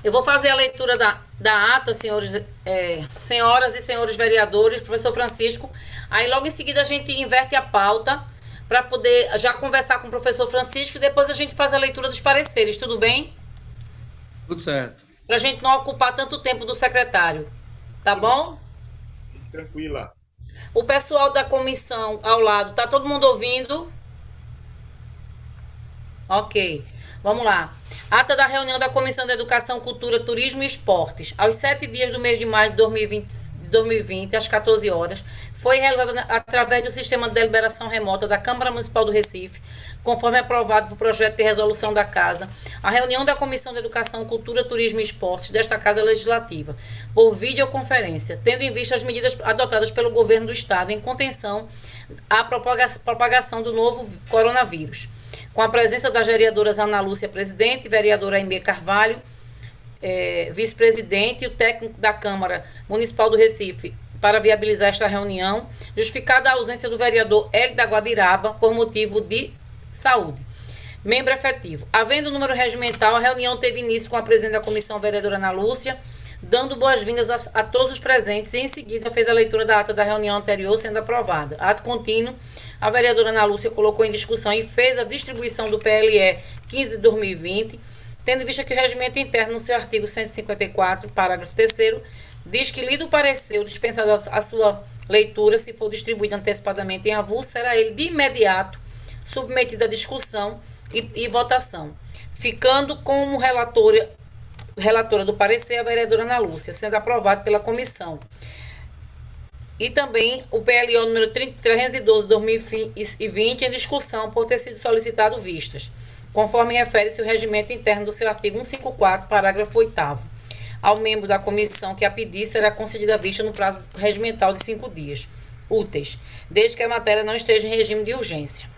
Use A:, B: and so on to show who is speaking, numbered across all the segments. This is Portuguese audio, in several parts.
A: Eu vou fazer a leitura da ata, senhoras e senhores vereadores, professor Francisco. Aí logo em seguida a gente inverte a pauta para poder já conversar com o professor Francisco e depois a gente faz a leitura dos pareceres, tudo bem?
B: Tudo certo.
A: Para a gente não ocupar tanto tempo do secretário, tá
C: Tudo
A: bom?
C: tranquila.
A: O pessoal da comissão ao lado, tá todo mundo ouvindo? Ok, vamos lá. Ata da reunião da Comissão de Educação, Cultura, Turismo e Esportes. Aos 7 dias do mês de maio de 2020, às 14 horas, foi realizada através do sistema de deliberação remota da Câmara Municipal do Recife, conforme aprovado por projeto de resolução da Casa, a reunião da Comissão de Educação, Cultura, Turismo e Esportes desta Casa Legislativa, por videoconferência, tendo em vista as medidas adotadas pelo Governo do Estado em contenção à propagação do novo coronavírus, com a presença das vereadoras Ana Lúcia, presidente, vereadora Aimee Carvalho, vice-presidente, e o técnico da Câmara Municipal do Recife, para viabilizar esta reunião, justificada a ausência do vereador Hélio da Guabiraba por motivo de saúde. Membro efetivo. Havendo número regimental, a reunião teve início com a presidente da comissão, vereadora Ana Lúcia, dando boas-vindas a todos os presentes e em seguida fez a leitura da ata da reunião anterior sendo aprovada. Ato contínuo, a vereadora Ana Lúcia colocou em discussão e fez a distribuição do PLE 15 de 2020, tendo em vista que o regimento interno, no seu artigo 154, parágrafo 3º, diz que, lido o parecer ou dispensado a sua leitura, se for distribuído antecipadamente em avulso, será ele de imediato submetido à discussão e votação, ficando como relatora do parecer a vereadora Ana Lúcia, sendo aprovado pela comissão. E também o PLO número 312 de 2020 em discussão por ter sido solicitado vistas, conforme refere-se o regimento interno do seu artigo 154, parágrafo 8º. Ao membro da comissão que a pedir será concedida a vista no prazo regimental de 5 dias úteis, desde que a matéria não esteja em regime de urgência.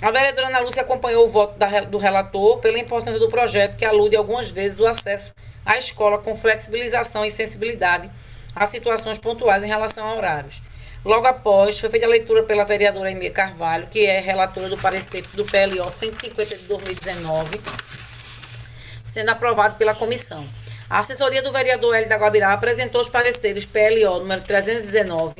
A: A vereadora Ana Lúcia acompanhou o voto do relator pela importância do projeto, que alude algumas vezes o acesso à escola com flexibilização e sensibilidade a situações pontuais em relação a horários. Logo após, foi feita a leitura pela vereadora Aimee Carvalho, que é relatora do parecer do PLO 150 de 2019, sendo aprovado pela comissão. A assessoria do vereador Hélio da Guabirá apresentou os pareceres PLO número 319,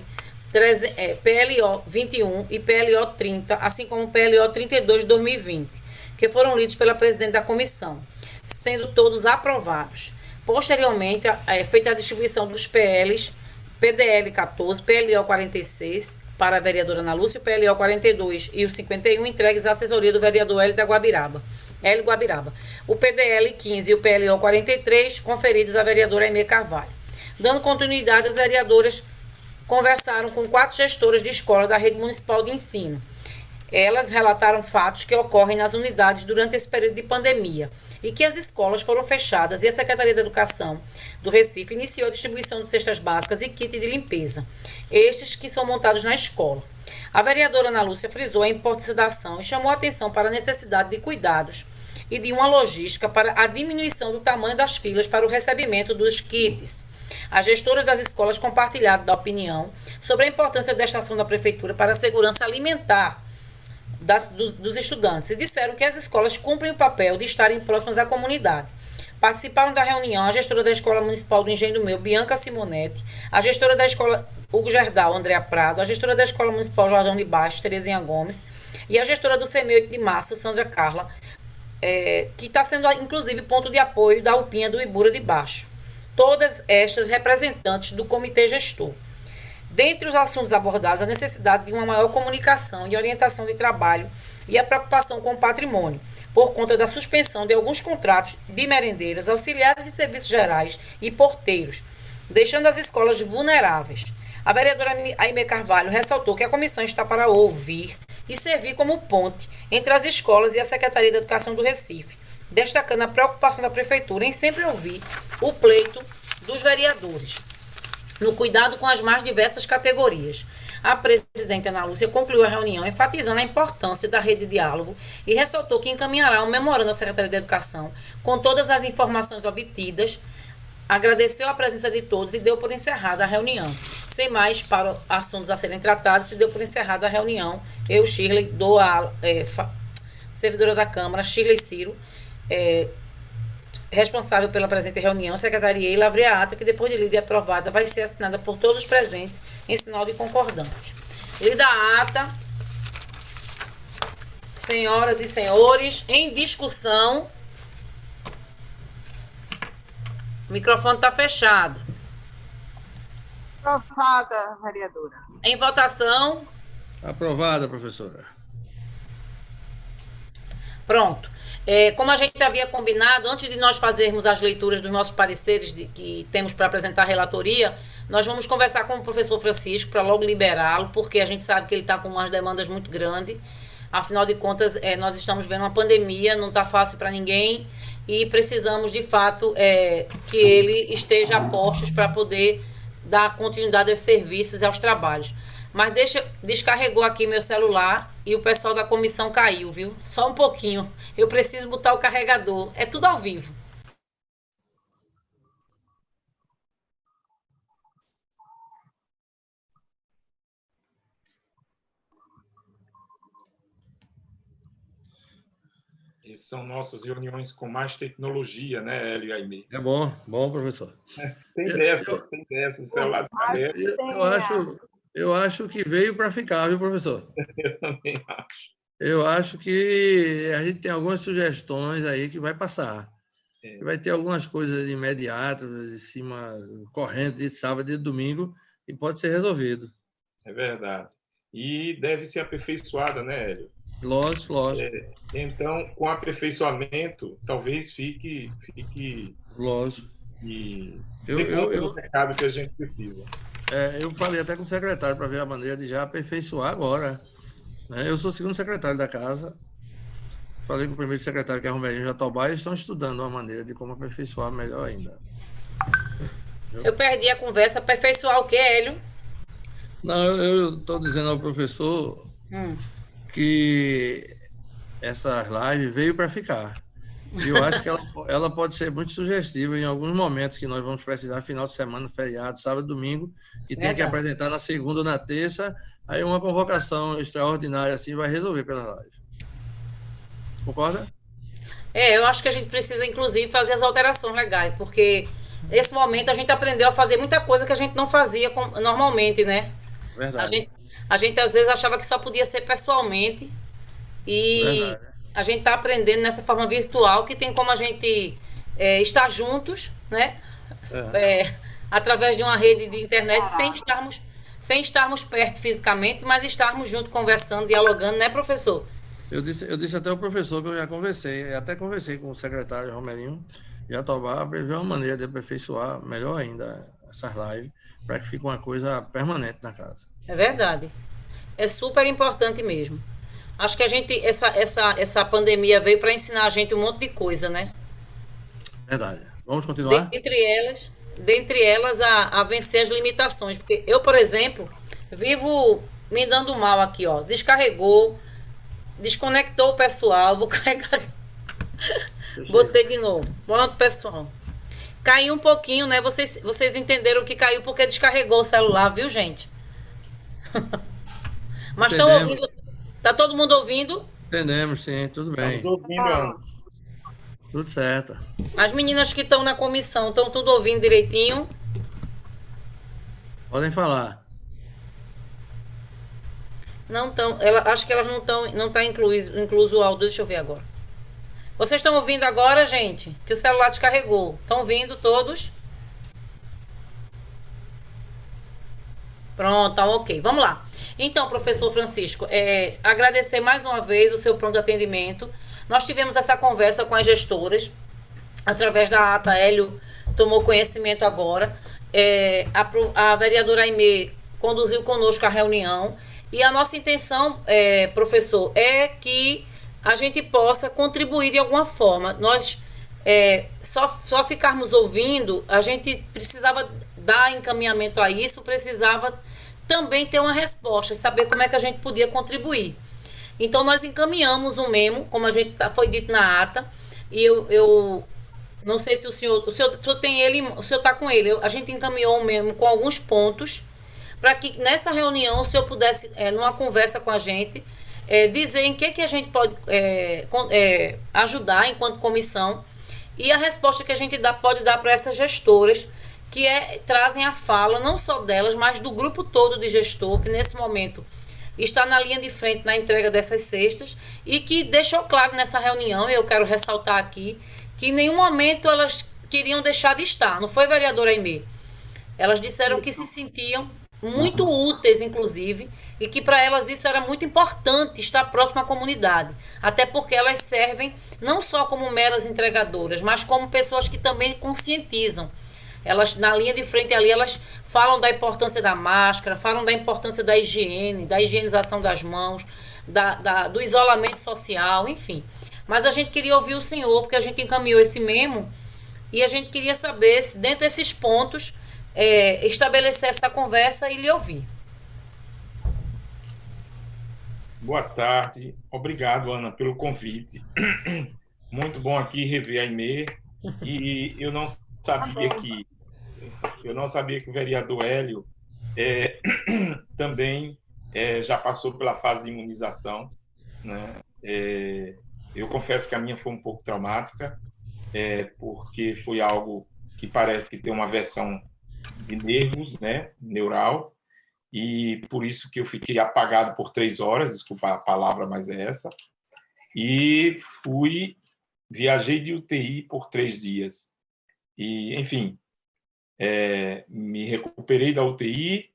A: PLO 21 e PLO 30, assim como PLO 32 de 2020, que foram lidos pela presidente da comissão, sendo todos aprovados. Posteriormente, feita a distribuição dos PDL 14, PLO 46, para a vereadora Ana Lúcia, o PLO 42 e o 51 entregues à assessoria do vereador Hélio Guabiraba. O PDL 15 e o PLO 43 conferidos à vereadora Aimee Carvalho. Dando continuidade, as vereadoras conversaram com 4 gestoras de escola da rede municipal de ensino. Elas relataram fatos que ocorrem nas unidades durante esse período de pandemia e que as escolas foram fechadas e a Secretaria da Educação do Recife iniciou a distribuição de cestas básicas e kit de limpeza, estes que são montados na escola. A vereadora Ana Lúcia frisou a importância da ação e chamou a atenção para a necessidade de cuidados e de uma logística para a diminuição do tamanho das filas para o recebimento dos kits. As gestoras das escolas compartilharam da opinião sobre a importância desta ação da Prefeitura para a segurança alimentar dos estudantes e disseram que as escolas cumprem o papel de estarem próximas à comunidade. Participaram da reunião a gestora da Escola Municipal do Engenho do Meu, Bianca Simonetti, a gestora da Escola Hugo Gerdau, Andréa Prado, a gestora da Escola Municipal Jordão de Baixo, Terezinha Gomes, e a gestora do CEMEI 8 de Março, Sandra Carla, que está sendo, inclusive, ponto de apoio da UPinha do Ibura de Baixo. Todas estas representantes do comitê gestor. Dentre os assuntos abordados, a necessidade de uma maior comunicação e orientação de trabalho e a preocupação com o patrimônio, por conta da suspensão de alguns contratos de merendeiras, auxiliares de serviços gerais e porteiros, deixando as escolas vulneráveis. A vereadora Aimee Carvalho ressaltou que a comissão está para ouvir e servir como ponte entre as escolas e a Secretaria da Educação do Recife, destacando a preocupação da Prefeitura em sempre ouvir o pleito dos vereadores, no cuidado com as mais diversas categorias. A presidente Ana Lúcia concluiu a reunião enfatizando a importância da rede de diálogo e ressaltou que encaminhará um memorando à Secretaria da Educação com todas as informações obtidas, agradeceu a presença de todos e deu por encerrada a reunião. Sem mais para assuntos a serem tratados, se deu por encerrada a reunião. Eu, Shirley, servidora da Câmara, Shirley Ciro, responsável pela presente reunião, secretariei e lavrei a ata que, depois de lida e aprovada, vai ser assinada por todos os presentes em sinal de concordância. Lida a ata, senhoras e senhores, em discussão. O microfone está fechado.
D: Aprovada, vereadora.
A: Em votação.
B: Aprovada, professora.
A: Pronto. Como a gente havia combinado, antes de nós fazermos as leituras dos nossos pareceres que temos para apresentar a relatoria, nós vamos conversar com o professor Francisco para logo liberá-lo, porque a gente sabe que ele está com umas demandas muito grandes. Afinal de contas, nós estamos vendo uma pandemia, não está fácil para ninguém e precisamos, de fato, que ele esteja a postos para poder dar continuidade aos serviços e aos trabalhos. Mas descarregou aqui meu celular e o pessoal da comissão caiu, viu? Só um pouquinho. Eu preciso botar o carregador. É tudo ao vivo.
C: Essas são nossas reuniões com mais tecnologia, né, Hélio e Aimee?
B: É bom, professor.
C: Tem dessas, celular
B: Eu acho que veio para ficar, viu, professor?
C: Eu também acho.
B: Eu acho que a gente tem algumas sugestões aí que vai passar. Vai ter algumas coisas imediatas, em cima, correndo de sábado e de domingo, e pode ser resolvido.
C: É verdade. E deve ser aperfeiçoada, né, Hélio?
B: Lógico.
C: Então, com aperfeiçoamento, talvez fique
B: Lógico.
C: E o recado que a gente precisa.
B: Eu falei até com o secretário para ver a maneira de já aperfeiçoar agora. Né? Eu sou o segundo secretário da casa. Falei com o primeiro secretário, que é Romerinho Jatobá, e estão estudando uma maneira de como aperfeiçoar melhor ainda.
A: Eu perdi a conversa. Aperfeiçoar o quê, Hélio?
B: Não, eu estou dizendo ao professor que essa live veio para ficar. E eu acho que ela pode ser muito sugestiva em alguns momentos que nós vamos precisar, final de semana, feriado, sábado, domingo, que tem que apresentar na segunda ou na terça, aí uma convocação extraordinária assim vai resolver pela live. Concorda?
A: Eu acho que a gente precisa, inclusive, fazer as alterações legais, porque nesse momento a gente aprendeu a fazer muita coisa que a gente não fazia normalmente, né?
B: Verdade.
A: A gente às vezes achava que só podia ser pessoalmente e
B: Verdade.
A: A gente está aprendendo nessa forma virtual que tem como a gente estar juntos, né? Através de uma rede de internet sem estarmos perto fisicamente, mas estarmos juntos conversando, dialogando, né, professor?
B: Eu disse até ao professor que eu já conversei, até conversei com o secretário Romerinho Jatobá para ver uma maneira de aperfeiçoar melhor ainda essas lives, para que fique uma coisa permanente na casa.
A: É verdade. É super importante mesmo. Acho que essa pandemia veio para ensinar a gente um monte de coisa, né?
B: Verdade. Vamos continuar?
A: Dentre elas a vencer as limitações. Porque eu, por exemplo, vivo me dando mal aqui, ó. Descarregou, desconectou o pessoal. Vou carregar. Botei de novo. Pronto, pessoal. Caiu um pouquinho, né? Vocês entenderam que caiu porque descarregou o celular, viu, gente? Mas estão ouvindo? Tá todo mundo ouvindo?
B: Entendemos, sim, tudo bem.
C: Estamos ouvindo,
B: Tudo certo.
A: As meninas que estão na comissão estão tudo ouvindo direitinho?
B: Podem falar.
A: Não estão. Acho que elas não tá incluso o áudio. Deixa eu ver agora. Vocês estão ouvindo agora, gente? Que o celular descarregou. Estão ouvindo todos? Pronto, tá ok. Vamos lá. Então, professor Francisco, agradecer mais uma vez o seu pronto atendimento. Nós tivemos essa conversa com as gestoras, através da ata. Hélio tomou conhecimento agora. A vereadora Aimee conduziu conosco a reunião. E a nossa intenção, professor, é que a gente possa contribuir de alguma forma. Nós só ficarmos ouvindo, a gente precisava dar encaminhamento a isso, precisava também ter uma resposta, saber como é que a gente podia contribuir. Então, nós encaminhamos um memo, como foi dito na ata, e eu não sei se o senhor tem ele, o senhor está com ele. A gente encaminhou um memo com alguns pontos, para que nessa reunião o senhor pudesse, numa conversa com a gente, dizer em que a gente pode ajudar enquanto comissão. E a resposta que a gente pode dar para essas gestoras, que trazem a fala não só delas, mas do grupo todo de gestor, que nesse momento está na linha de frente na entrega dessas cestas, e que deixou claro nessa reunião, e eu quero ressaltar aqui, que em nenhum momento elas queriam deixar de estar, não foi, vereadora Aimee? Elas disseram que se sentiam muito úteis, inclusive, e que para elas isso era muito importante, estar próximo à comunidade. Até porque elas servem não só como meras entregadoras, mas como pessoas que também conscientizam. Elas, na linha de frente ali, elas falam da importância da máscara, falam da importância da higiene, da higienização das mãos, do isolamento social, enfim. Mas a gente queria ouvir o senhor, porque a gente encaminhou esse memo e a gente queria saber se, dentro desses pontos, estabelecer essa conversa e lhe ouvir.
C: Boa tarde. Obrigado, Ana, pelo convite. Muito bom aqui rever a Aimee. E eu não sabia que o vereador Hélio também já passou pela fase de imunização, né? Eu confesso que a minha foi um pouco traumática, porque foi algo que parece que tem uma versão de nervos, né, neural, e por isso que eu fiquei apagado por 3 horas, desculpa a palavra, mas é essa, e viajei de UTI por 3 dias. E, enfim, me recuperei da UTI,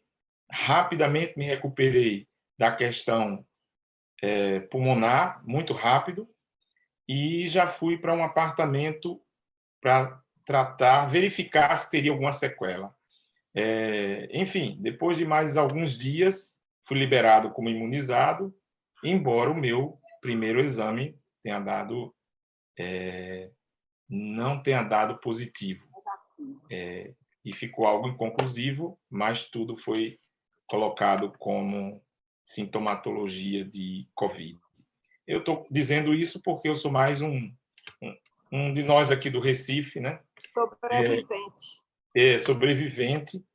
C: rapidamente me recuperei da questão pulmonar, muito rápido, e já fui para um apartamento para verificar se teria alguma sequela. Enfim, depois de mais alguns dias, fui liberado como imunizado, embora o meu primeiro exame não tenha dado positivo. E ficou algo inconclusivo, mas tudo foi colocado como sintomatologia de Covid. Eu estou dizendo isso porque eu sou mais um de nós aqui do Recife, né? Sobrevivente,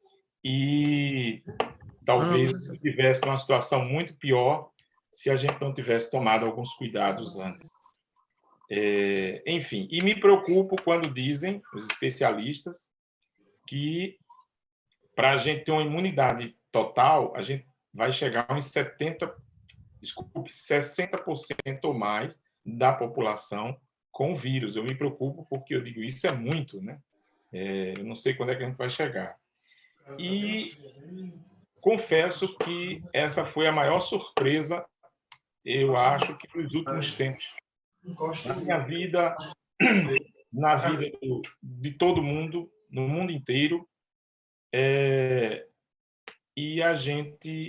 C: e talvez estivesse numa situação muito pior se a gente não tivesse tomado alguns cuidados antes. Enfim, e me preocupo quando dizem os especialistas que para a gente ter uma imunidade total, a gente vai chegar a uns 60% ou mais da população com o vírus. Eu me preocupo porque eu digo, isso é muito, né? Eu não sei quando é que a gente vai chegar. E confesso que essa foi a maior surpresa, eu acho, que nos últimos tempos. Na minha vida, na vida de todo mundo, no mundo inteiro, e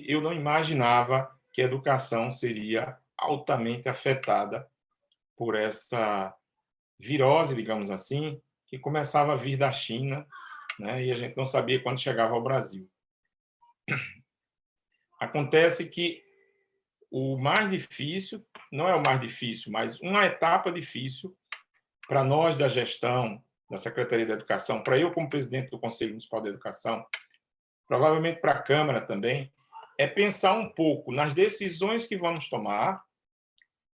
C: eu não imaginava que a educação seria altamente afetada por essa virose, digamos assim, que começava a vir da China, né, e a gente não sabia quando chegava ao Brasil. Acontece que o mais difícil, não é o mais difícil, mas uma etapa difícil para nós da gestão, da Secretaria da Educação, para eu como presidente do Conselho Municipal de Educação, provavelmente para a Câmara também, é pensar um pouco nas decisões que vamos tomar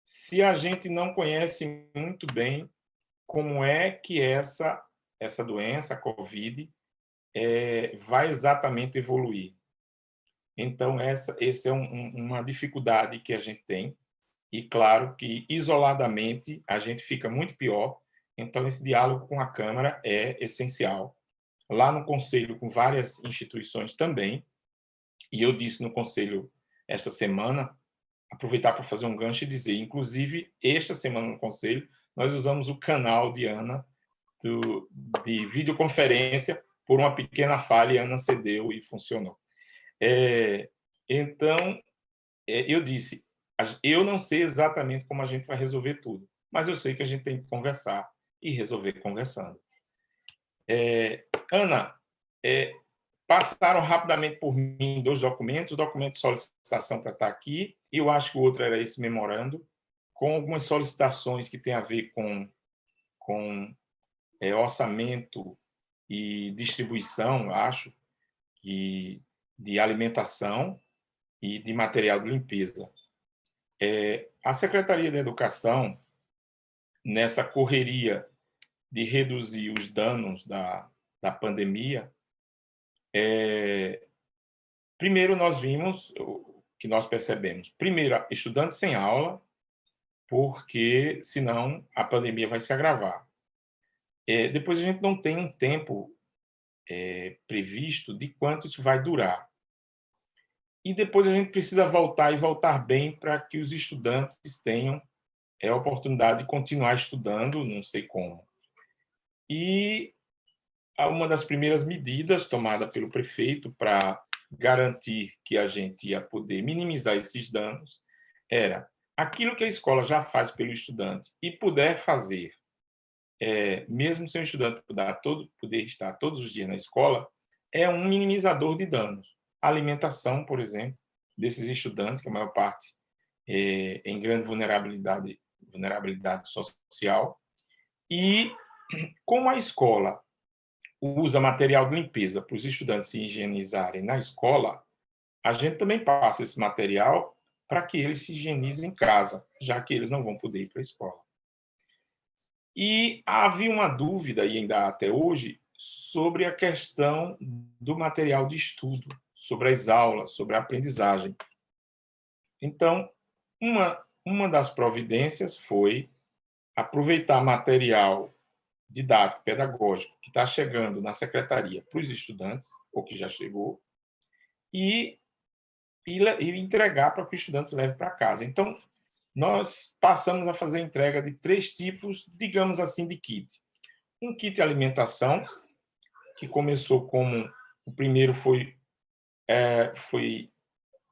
C: se a gente não conhece muito bem como é que essa doença, a Covid, vai exatamente evoluir. Então, essa é uma dificuldade que a gente tem, e claro que isoladamente a gente fica muito pior, então esse diálogo com a Câmara é essencial. Lá no Conselho, com várias instituições também, e eu disse no Conselho essa semana, aproveitar para fazer um gancho e dizer, inclusive, esta semana no Conselho, nós usamos o canal de Ana de videoconferência por uma pequena falha, e a Ana cedeu e funcionou. Então, eu disse, eu não sei exatamente como a gente vai resolver tudo, mas eu sei que a gente tem que conversar e resolver conversando. Ana, passaram rapidamente por mim 2 documentos, o documento de solicitação para estar aqui, e eu acho que o outro era esse memorando, com algumas solicitações que têm a ver com orçamento e distribuição, acho, de alimentação e de material de limpeza. A Secretaria da Educação, nessa correria reduzir os danos da pandemia, primeiro nós vimos, o que nós percebemos, primeiro, estudantes sem aula, porque senão a pandemia vai se agravar. Depois a gente não tem um tempo previsto de quanto isso vai durar. E depois a gente precisa voltar e voltar bem para que os estudantes tenham a oportunidade de continuar estudando, não sei como. E uma das primeiras medidas tomada pelo prefeito para garantir que a gente ia poder minimizar esses danos era aquilo que a escola já faz pelo estudante e puder fazer, mesmo sem o estudante poder estar todos os dias na escola, é um minimizador de danos. A alimentação, por exemplo, desses estudantes, que a maior parte em grande vulnerabilidade social, e como a escola usa material de limpeza para os estudantes se higienizarem na escola, a gente também passa esse material para que eles se higienizem em casa, já que eles não vão poder ir para a escola. E havia uma dúvida, e ainda há até hoje, sobre a questão do material de estudo, sobre as aulas, sobre a aprendizagem. Então, uma das providências foi aproveitar material didático, pedagógico, que está chegando na secretaria para os estudantes, ou que já chegou, e entregar para que os estudantes levem para casa. Então, nós passamos a fazer entrega de 3 tipos, digamos assim, de kit. Um kit de alimentação, que começou como... O primeiro foi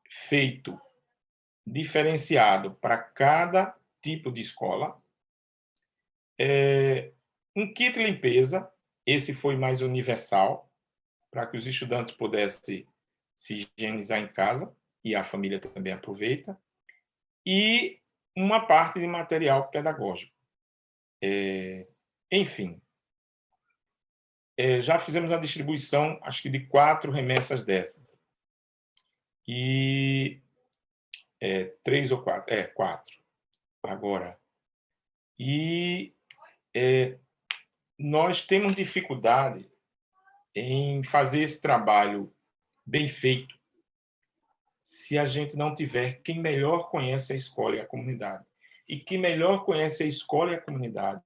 C: feito diferenciado para cada tipo de escola. Um kit de limpeza, esse foi mais universal, para que os estudantes pudessem se higienizar em casa, e a família também aproveita. E uma parte de material pedagógico. Enfim, já fizemos a distribuição, acho que de 4 remessas dessas. E 3 ou 4, 4 agora. E nós temos dificuldade em fazer esse trabalho bem feito se a gente não tiver quem melhor conhece a escola e a comunidade. E quem melhor conhece a escola e a comunidade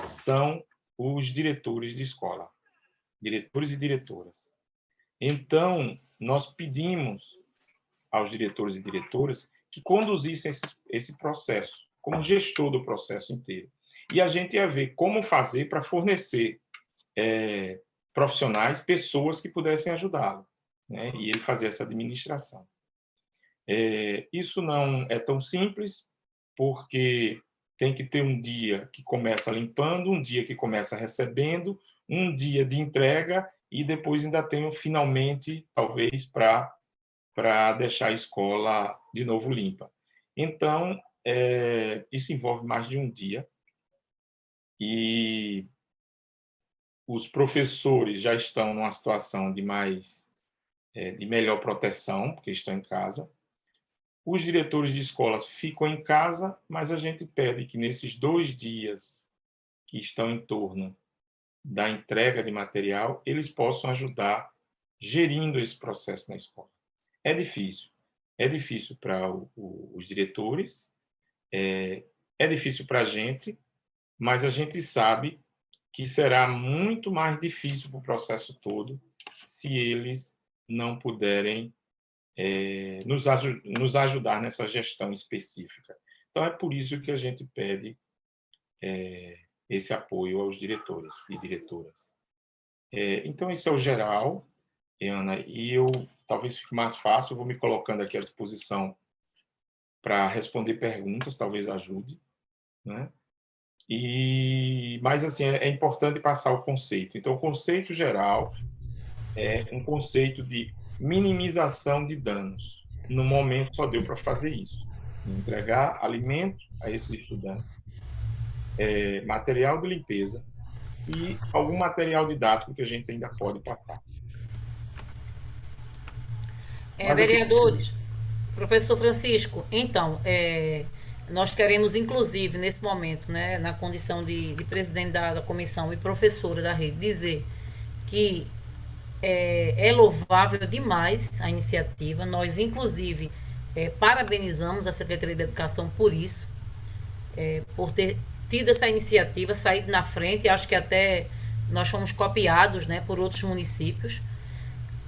C: são os diretores de escola, diretores e diretoras. Então, nós pedimos aos diretores e diretoras que conduzissem esse processo, como gestor do processo inteiro. E a gente ia ver como fazer para fornecer profissionais, pessoas que pudessem ajudá-lo, né? E ele fazer essa administração. Isso não é tão simples, porque tem que ter um dia que começa limpando, um dia que começa recebendo, um dia de entrega, e depois ainda tem finalmente, talvez, para deixar a escola de novo limpa. Então, isso envolve mais de um dia, e os professores já estão numa situação de melhor proteção, porque estão em casa. Os diretores de escolas ficam em casa, mas a gente pede que nesses 2 dias que estão em torno da entrega de material, eles possam ajudar gerindo esse processo na escola. É difícil para os diretores, é difícil para a gente, mas a gente sabe que será muito mais difícil para o processo todo se eles não puderem nos ajudar nessa gestão específica. Então, é por isso que a gente pede esse apoio aos diretores e diretoras. Então, esse é o geral, Ana, e eu talvez fique mais fácil, eu vou me colocando aqui à disposição para responder perguntas, talvez ajude, né? Mas, assim, é importante passar o conceito. Então, o conceito geral é um conceito de minimização de danos. No momento, só deu para fazer isso. Entregar alimento a esses estudantes, material de limpeza e algum material didático que a gente ainda pode passar.
A: Vereadores, professor Francisco, então, nós queremos, inclusive, nesse momento, né, na condição de presidente da comissão e professora da rede, dizer que é louvável demais a iniciativa. Nós, inclusive, parabenizamos a Secretaria de Educação por isso, por ter tido essa iniciativa, saído na frente. Acho que até nós fomos copiados, né, por outros municípios.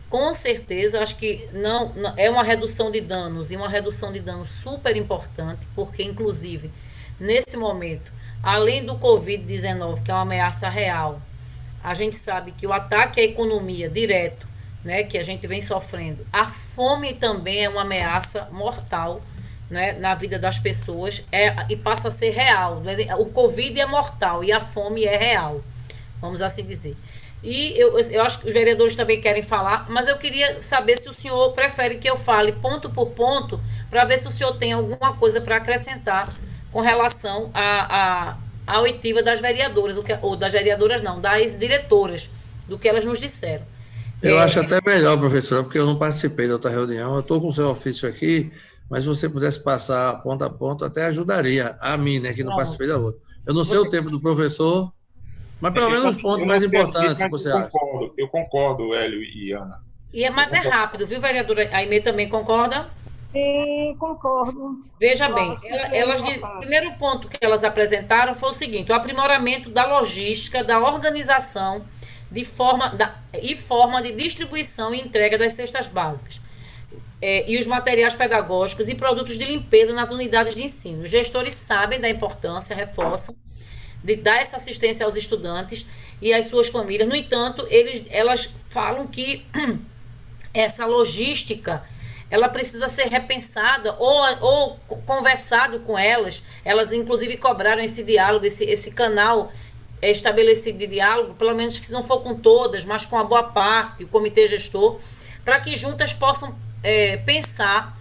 A: Com certeza, acho que não é uma redução de danos, e uma redução de danos super importante, porque, inclusive, nesse momento, além do Covid-19, que é uma ameaça real, a gente sabe que o ataque à economia direto, né, que a gente vem sofrendo, a fome também é uma ameaça mortal, né, na vida das pessoas, e passa a ser real. O Covid é mortal e a fome é real, vamos assim dizer. E eu acho que os vereadores também querem falar, mas eu queria saber se o senhor prefere que eu fale ponto por ponto, para ver se o senhor tem alguma coisa para acrescentar com relação à oitiva das vereadoras, ou das vereadoras não, das diretoras, do que elas nos disseram.
B: Eu acho até melhor, professora, porque eu não participei da outra reunião, eu estou com o seu ofício aqui, mas se você pudesse passar ponto a ponto, até ajudaria a mim, né, que não participei da outra. Eu não sei o tempo do professor, mas pelo menos os pontos mais importantes, você acha?
C: Eu concordo, Hélio e Ana.
A: Mas é rápido, viu, vereadora Aimee também concorda?
D: Sim, concordo.
A: Veja bem, o primeiro ponto que elas apresentaram foi o seguinte: o aprimoramento da logística, da organização e forma de distribuição e entrega das cestas básicas, e os materiais pedagógicos e produtos de limpeza nas unidades de ensino. Os gestores sabem da importância, reforçam, de dar essa assistência aos estudantes e às suas famílias. No entanto, elas falam que essa logística, ela precisa ser repensada ou conversado com elas. Elas, inclusive, cobraram esse diálogo, esse canal estabelecido de diálogo, pelo menos que se não for com todas, mas com a boa parte, o comitê gestor, para que juntas possam pensar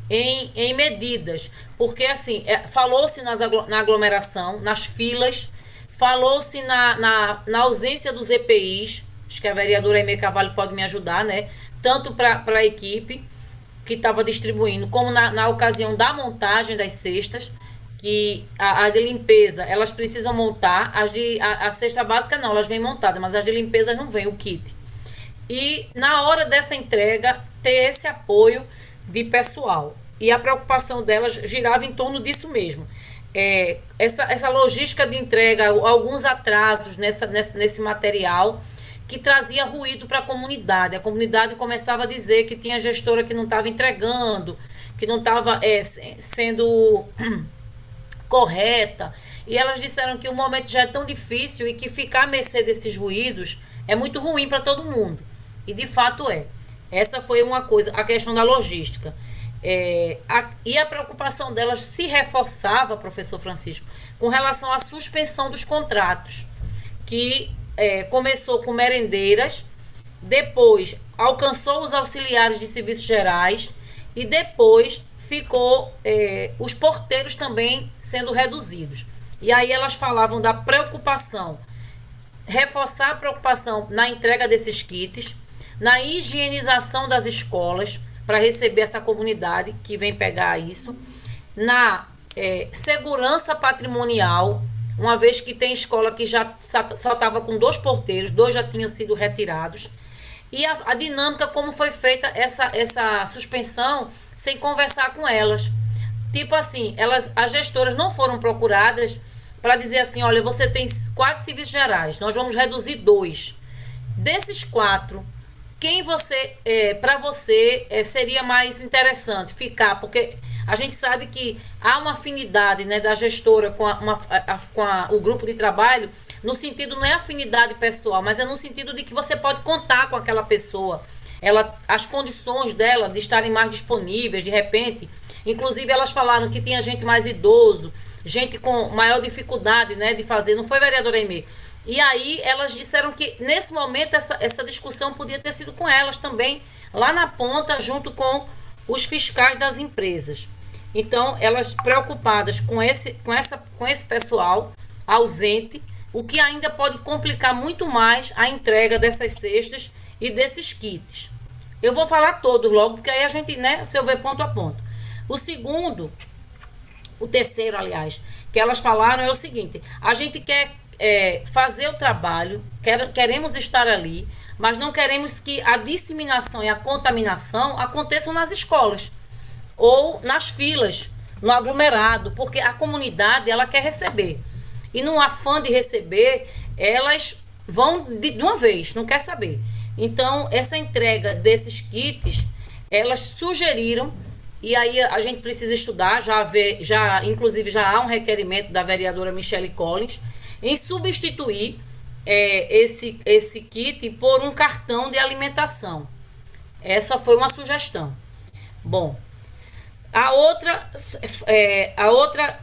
A: em medidas. Porque, assim, falou-se na aglomeração, nas filas, falou-se na ausência dos EPIs, acho que a vereadora Aimee Carvalho pode me ajudar, né? Tanto para a equipe que estava distribuindo, como na ocasião da montagem das cestas, que a de limpeza, elas precisam montar, a cesta básica não, elas vêm montadas, mas as de limpeza não vem, o kit. E na hora dessa entrega, ter esse apoio de pessoal. E a preocupação delas girava em torno disso mesmo. Essa logística de entrega, alguns atrasos nesse material, que trazia ruído para a comunidade. A comunidade começava a dizer que tinha gestora que não estava entregando, que não estava sendo correta. E elas disseram que o momento já é tão difícil e que ficar à mercê desses ruídos é muito ruim para todo mundo. E de fato é. Essa foi uma coisa, a questão da logística. E a preocupação delas se reforçava, professor Francisco, com relação à suspensão dos contratos, que começou com merendeiras, depois alcançou os auxiliares de serviços gerais e depois ficou os porteiros também sendo reduzidos. E aí elas falavam da preocupação, reforçar a preocupação na entrega desses kits, na higienização das escolas para receber essa comunidade que vem pegar isso, na segurança patrimonial, uma vez que tem escola que já só estava com 2 porteiros, 2 já tinham sido retirados, e a dinâmica como foi feita essa suspensão sem conversar com elas. Tipo assim, as gestoras não foram procuradas para dizer assim, olha, você tem 4 serviços gerais, nós vamos reduzir 2. Desses 4, quem para você seria mais interessante ficar? Porque a gente sabe que há uma afinidade, né, da gestora com o grupo de trabalho, no sentido, não é afinidade pessoal, mas é no sentido de que você pode contar com aquela pessoa. As condições dela de estarem mais disponíveis, de repente. Inclusive, elas falaram que tinha gente mais idoso, gente com maior dificuldade, né, de fazer. Não foi, vereadora Aimee? E aí elas disseram que, nesse momento, essa discussão podia ter sido com elas também, lá na ponta, junto com os fiscais das empresas. Então, elas preocupadas com esse pessoal ausente, o que ainda pode complicar muito mais a entrega dessas cestas e desses kits. Eu vou falar todos logo, porque aí a gente, né, se eu ver ponto a ponto. O segundo o terceiro, aliás, que elas falaram é o seguinte: a gente quer fazer o trabalho, queremos estar ali, mas não queremos que a disseminação e a contaminação aconteçam nas escolas ou nas filas, no aglomerado, porque a comunidade ela quer receber. E no afã de receber, elas vão de uma vez, não quer saber. Então, essa entrega desses kits, elas sugeriram, e aí a gente precisa estudar, inclusive já há um requerimento da vereadora Michele Collins, em substituir esse kit por um cartão de alimentação. Essa foi uma sugestão. Bom,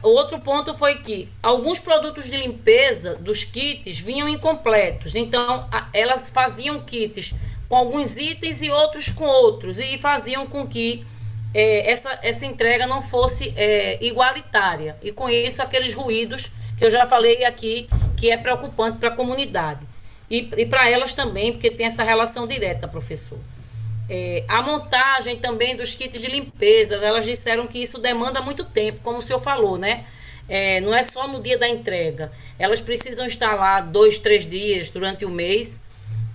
A: o outro ponto foi que alguns produtos de limpeza dos kits vinham incompletos. Então, elas faziam kits com alguns itens e outros com outros, e faziam com que essa entrega não fosse igualitária. E com isso, aqueles ruídos que eu já falei aqui, que é preocupante para a comunidade. E para elas também, porque tem essa relação direta, professor. A montagem também dos kits de limpeza, elas disseram que isso demanda muito tempo, como o senhor falou, né? Não é só no dia da entrega. Elas precisam estar lá 2, 3 dias durante o mês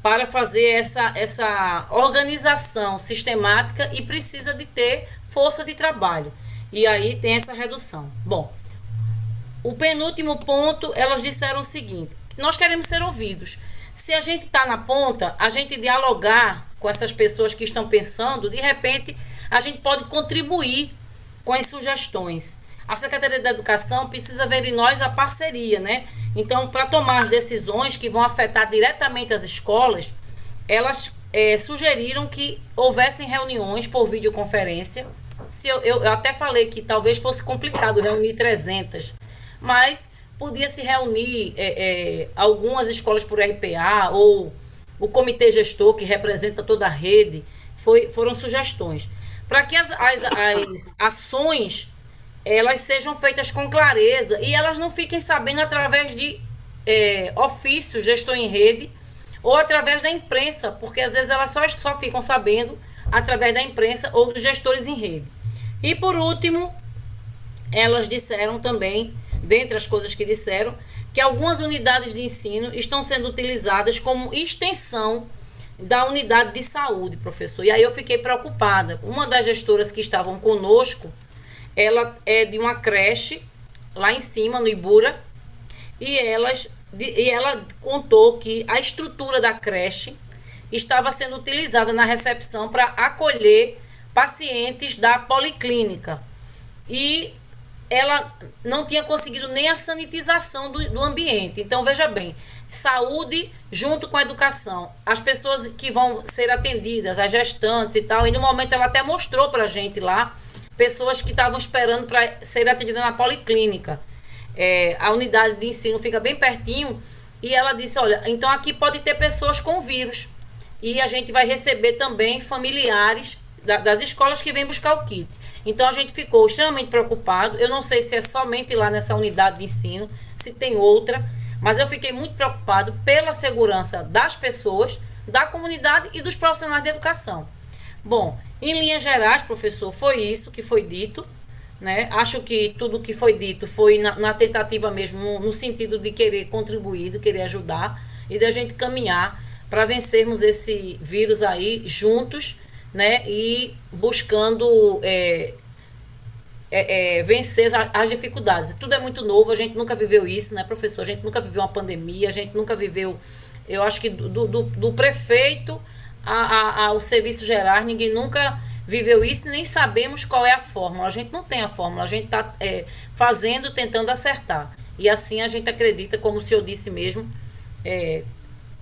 A: para fazer essa organização sistemática e precisa de ter força de trabalho. E aí tem essa redução. Bom, o penúltimo ponto, elas disseram o seguinte: nós queremos ser ouvidos. Se a gente está na ponta, a gente dialogar com essas pessoas que estão pensando, de repente, a gente pode contribuir com as sugestões. A Secretaria da Educação precisa ver em nós a parceria, né? Então, para tomar as decisões que vão afetar diretamente as escolas, elas sugeriram que houvessem reuniões por videoconferência. Eu até falei que talvez fosse complicado reunir 300, mas podia se reunir algumas escolas por RPA ou o comitê gestor que representa toda a rede. Foram sugestões para que as ações elas sejam feitas com clareza e elas não fiquem sabendo através de ofícios, gestor em rede, ou através da imprensa, porque às vezes elas só ficam sabendo através da imprensa ou dos gestores em rede. E por último, elas disseram também, dentre as coisas que disseram, que algumas unidades de ensino estão sendo utilizadas como extensão da unidade de saúde, professor. E aí eu fiquei preocupada. Uma das gestoras que estavam conosco, ela é de uma creche lá em cima, no Ibura, e ela contou que a estrutura da creche estava sendo utilizada na recepção para acolher pacientes da policlínica. E ela não tinha conseguido nem a sanitização do ambiente. Então, veja bem, saúde junto com a educação. As pessoas que vão ser atendidas, as gestantes e tal, e no momento ela até mostrou para a gente lá, pessoas que estavam esperando para ser atendidas na policlínica. A unidade de ensino fica bem pertinho, e ela disse, olha, então aqui pode ter pessoas com vírus, e a gente vai receber também familiares das escolas que vêm buscar o kit. Então a gente ficou extremamente preocupado. Eu não sei se é somente lá nessa unidade de ensino, se tem outra, mas eu fiquei muito preocupado pela segurança das pessoas, da comunidade e dos profissionais de educação. Bom, em linhas gerais, professor, foi isso que foi dito, né? Acho que tudo que foi dito foi na tentativa mesmo, no sentido de querer contribuir, de querer ajudar e da gente caminhar para vencermos esse vírus aí juntos, né? E buscando vencer as dificuldades. Tudo é muito novo, a gente nunca viveu isso, né, professor? A gente nunca viveu uma pandemia, a gente nunca viveu, eu acho que do prefeito ao serviço geral, ninguém nunca viveu isso, nem sabemos qual é a fórmula. A gente não tem a fórmula, a gente está fazendo, tentando acertar. E assim a gente acredita, como o senhor disse mesmo,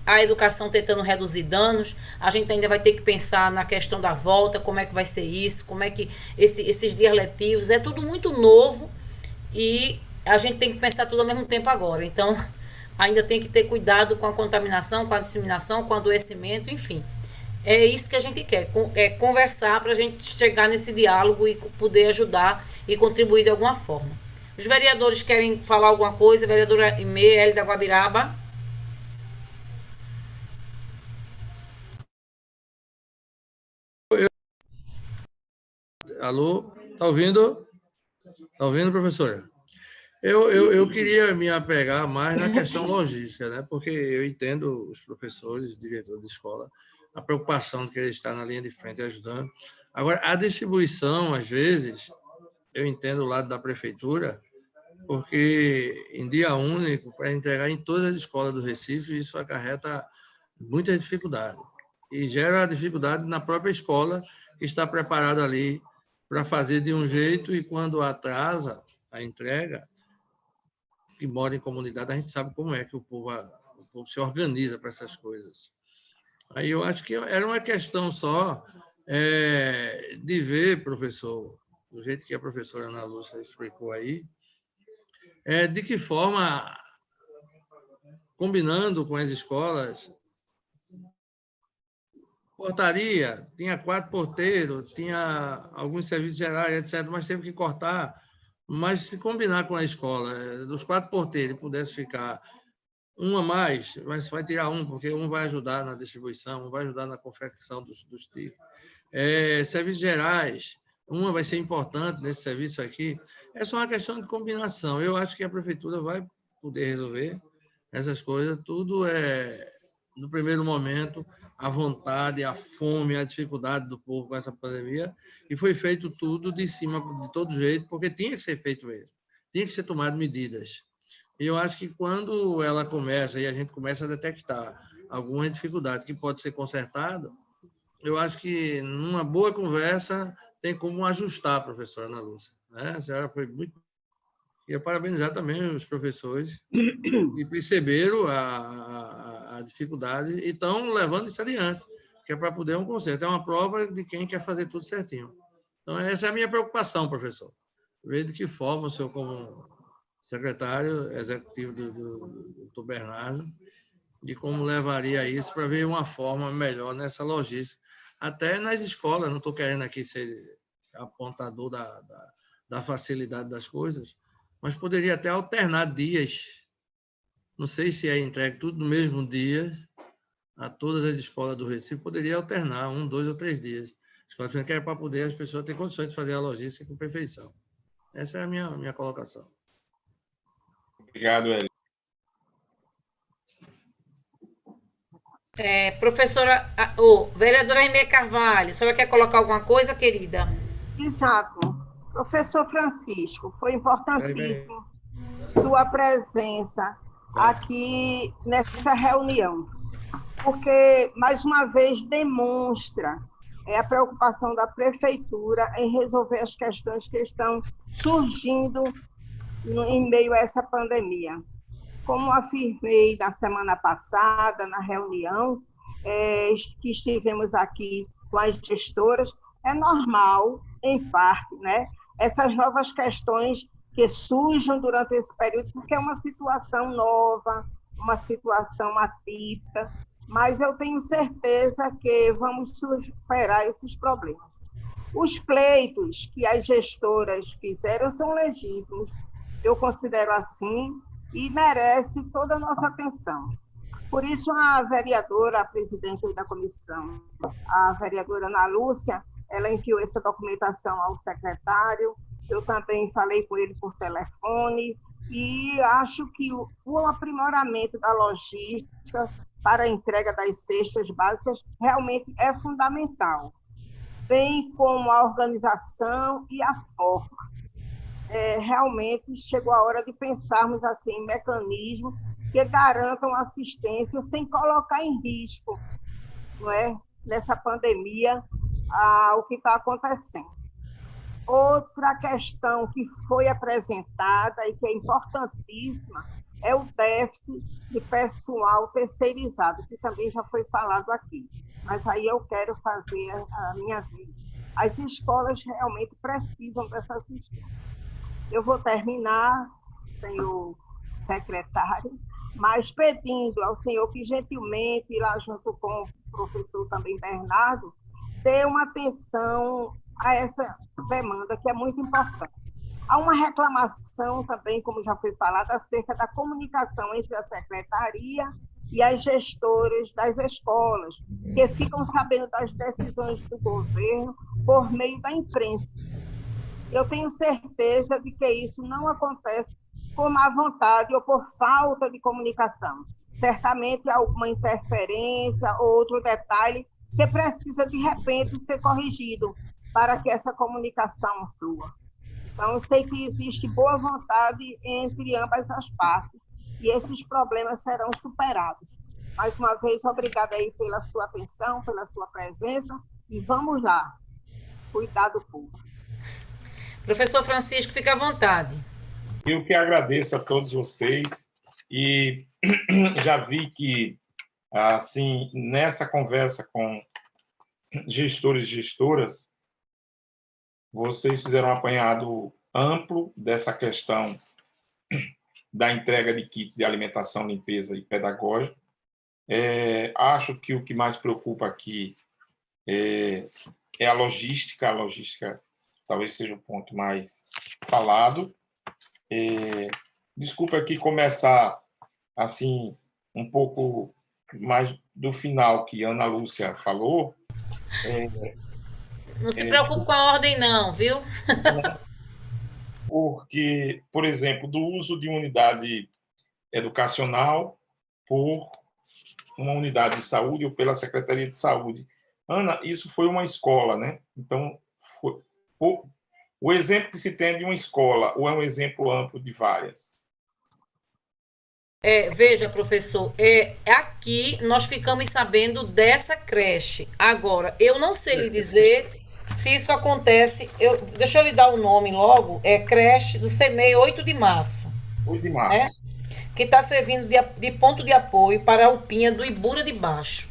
A: a educação tentando reduzir danos. A gente ainda vai ter que pensar na questão da volta, como é que vai ser isso, como é que esses dias letivos, é tudo muito novo e a gente tem que pensar tudo ao mesmo tempo agora. Então, ainda tem que ter cuidado com a contaminação, com a disseminação, com o adoecimento, enfim. É isso que a gente quer, conversar para a gente chegar nesse diálogo e poder ajudar e contribuir de alguma forma. Os vereadores querem falar alguma coisa? Vereadora Imê, da Guabiraba.
B: Alô? Tá ouvindo? Está ouvindo, professora? Eu queria me apegar mais na questão logística, né? Porque eu entendo os professores, diretores de escola, a preocupação de querer estar na linha de frente ajudando. Agora, a distribuição, às vezes, eu entendo o lado da prefeitura, porque em dia único, para entregar em todas as escolas do Recife, isso acarreta muita dificuldade. E gera dificuldade na própria escola, que está preparada ali para fazer de um jeito, e quando atrasa a entrega, que mora em comunidade, a gente sabe como é que o povo se organiza para essas coisas. Aí eu acho que era uma questão só de ver, professor, do jeito que a professora Ana Lúcia explicou aí, de que forma, combinando com as escolas, portaria, tinha 4 porteiros, tinha alguns serviços gerais, etc., mas teve que cortar. Mas se combinar com a escola, dos 4 porteiros, pudesse ficar um a mais, mas vai tirar um, porque um vai ajudar na distribuição, um vai ajudar na confecção dos tipos. Serviços gerais, uma vai ser importante nesse serviço aqui. É só uma questão de combinação. Eu acho que a prefeitura vai poder resolver essas coisas. Tudo no primeiro momento, a vontade, a fome, a dificuldade do povo com essa pandemia, e foi feito tudo de cima, de todo jeito, porque tinha que ser feito mesmo, tinha que ser tomado medidas. E eu acho que quando ela começa, e a gente começa a detectar alguma dificuldade que pode ser consertada, eu acho que numa boa conversa tem como ajustar, professora Ana Lúcia. Né? A senhora foi muito... Queria parabenizar também os professores que perceberam a dificuldade e estão levando isso adiante, que é para poder um conserto. É uma prova de quem quer fazer tudo certinho. Então, essa é a minha preocupação, professor. Ver de que forma o senhor, como secretário executivo do Dr. Bernardo, de como levaria isso para ver uma forma melhor nessa logística. Até nas escolas, não estou querendo aqui ser apontador da facilidade das coisas, mas poderia até alternar dias. Não sei se é entregue tudo no mesmo dia, a todas as escolas do Recife, poderia alternar 1, 2 ou 3 dias. Escola que é para poder as pessoas terem condições de fazer a logística com perfeição. Essa é a minha colocação.
C: Obrigado, Hélio.
A: Professora, vereadora Aimee Carvalho, a senhora quer colocar alguma coisa, querida?
D: Exato. Professor Francisco, foi importantíssimo sua presença aqui nessa reunião, porque, mais uma vez, demonstra a preocupação da prefeitura em resolver as questões que estão surgindo em meio a essa pandemia. Como afirmei na semana passada, na reunião que estivemos aqui com as gestoras, é normal, em parte, né, essas novas questões que surjam durante esse período, porque é uma situação nova, uma situação atípica, mas eu tenho certeza que vamos superar esses problemas. Os pleitos que as gestoras fizeram são legítimos, eu considero assim, e merece toda a nossa atenção. Por isso, a vereadora, a presidente da comissão, a vereadora Ana Lúcia, ela enviou essa documentação ao secretário, eu também falei com ele por telefone, e acho que o aprimoramento da logística para a entrega das cestas básicas realmente é fundamental, bem como a organização e a forma. Realmente chegou a hora de pensarmos assim, em mecanismos que garantam assistência sem colocar em risco, não é, nessa pandemia, o que está acontecendo. Outra questão que foi apresentada e que é importantíssima é o déficit de pessoal terceirizado, que também já foi falado aqui, mas aí eu quero fazer a minha vez. As escolas realmente precisam dessa assistência. Eu vou terminar, senhor secretário, mas pedindo ao senhor que gentilmente, lá junto com o professor também Bernardo, dê uma atenção a essa demanda, que é muito importante. Há uma reclamação também, como já foi falado, acerca da comunicação entre a secretaria e as gestoras das escolas, que ficam sabendo das decisões do governo por meio da imprensa. Eu tenho certeza de que isso não acontece por má vontade ou por falta de comunicação. Certamente há alguma interferência ou outro detalhe que precisa, de repente, ser corrigido para que essa comunicação flua. Então, eu sei que existe boa vontade entre ambas as partes e esses problemas serão superados. Mais uma vez, obrigada aí pela sua atenção, pela sua presença e vamos lá, cuidar do povo.
A: Professor Francisco, fica à vontade.
C: Eu que agradeço a todos vocês e já vi que, assim, nessa conversa com gestores e gestoras, vocês fizeram um apanhado amplo dessa questão da entrega de kits de alimentação, limpeza e pedagógica. Acho que o que mais preocupa aqui é a logística. A logística talvez seja o ponto mais falado. Desculpa aqui começar assim um pouco mais do final que Ana Lúcia falou.
A: Não se preocupe com a ordem, não, viu?
C: Porque, por exemplo, do uso de unidade educacional por uma unidade de saúde ou pela Secretaria de Saúde. Ana, isso foi uma escola, né? Então, o exemplo que se tem de uma escola ou é um exemplo amplo de várias?
A: Veja, professor, aqui nós ficamos sabendo dessa creche. Agora, eu não sei lhe dizer se isso acontece. Deixa eu lhe dar o nome logo. É creche do CEMEI 8 de março.
C: 8 de
A: Né?
C: março.
A: Que está servindo de ponto de apoio para a Alpinha do Ibura de Baixo.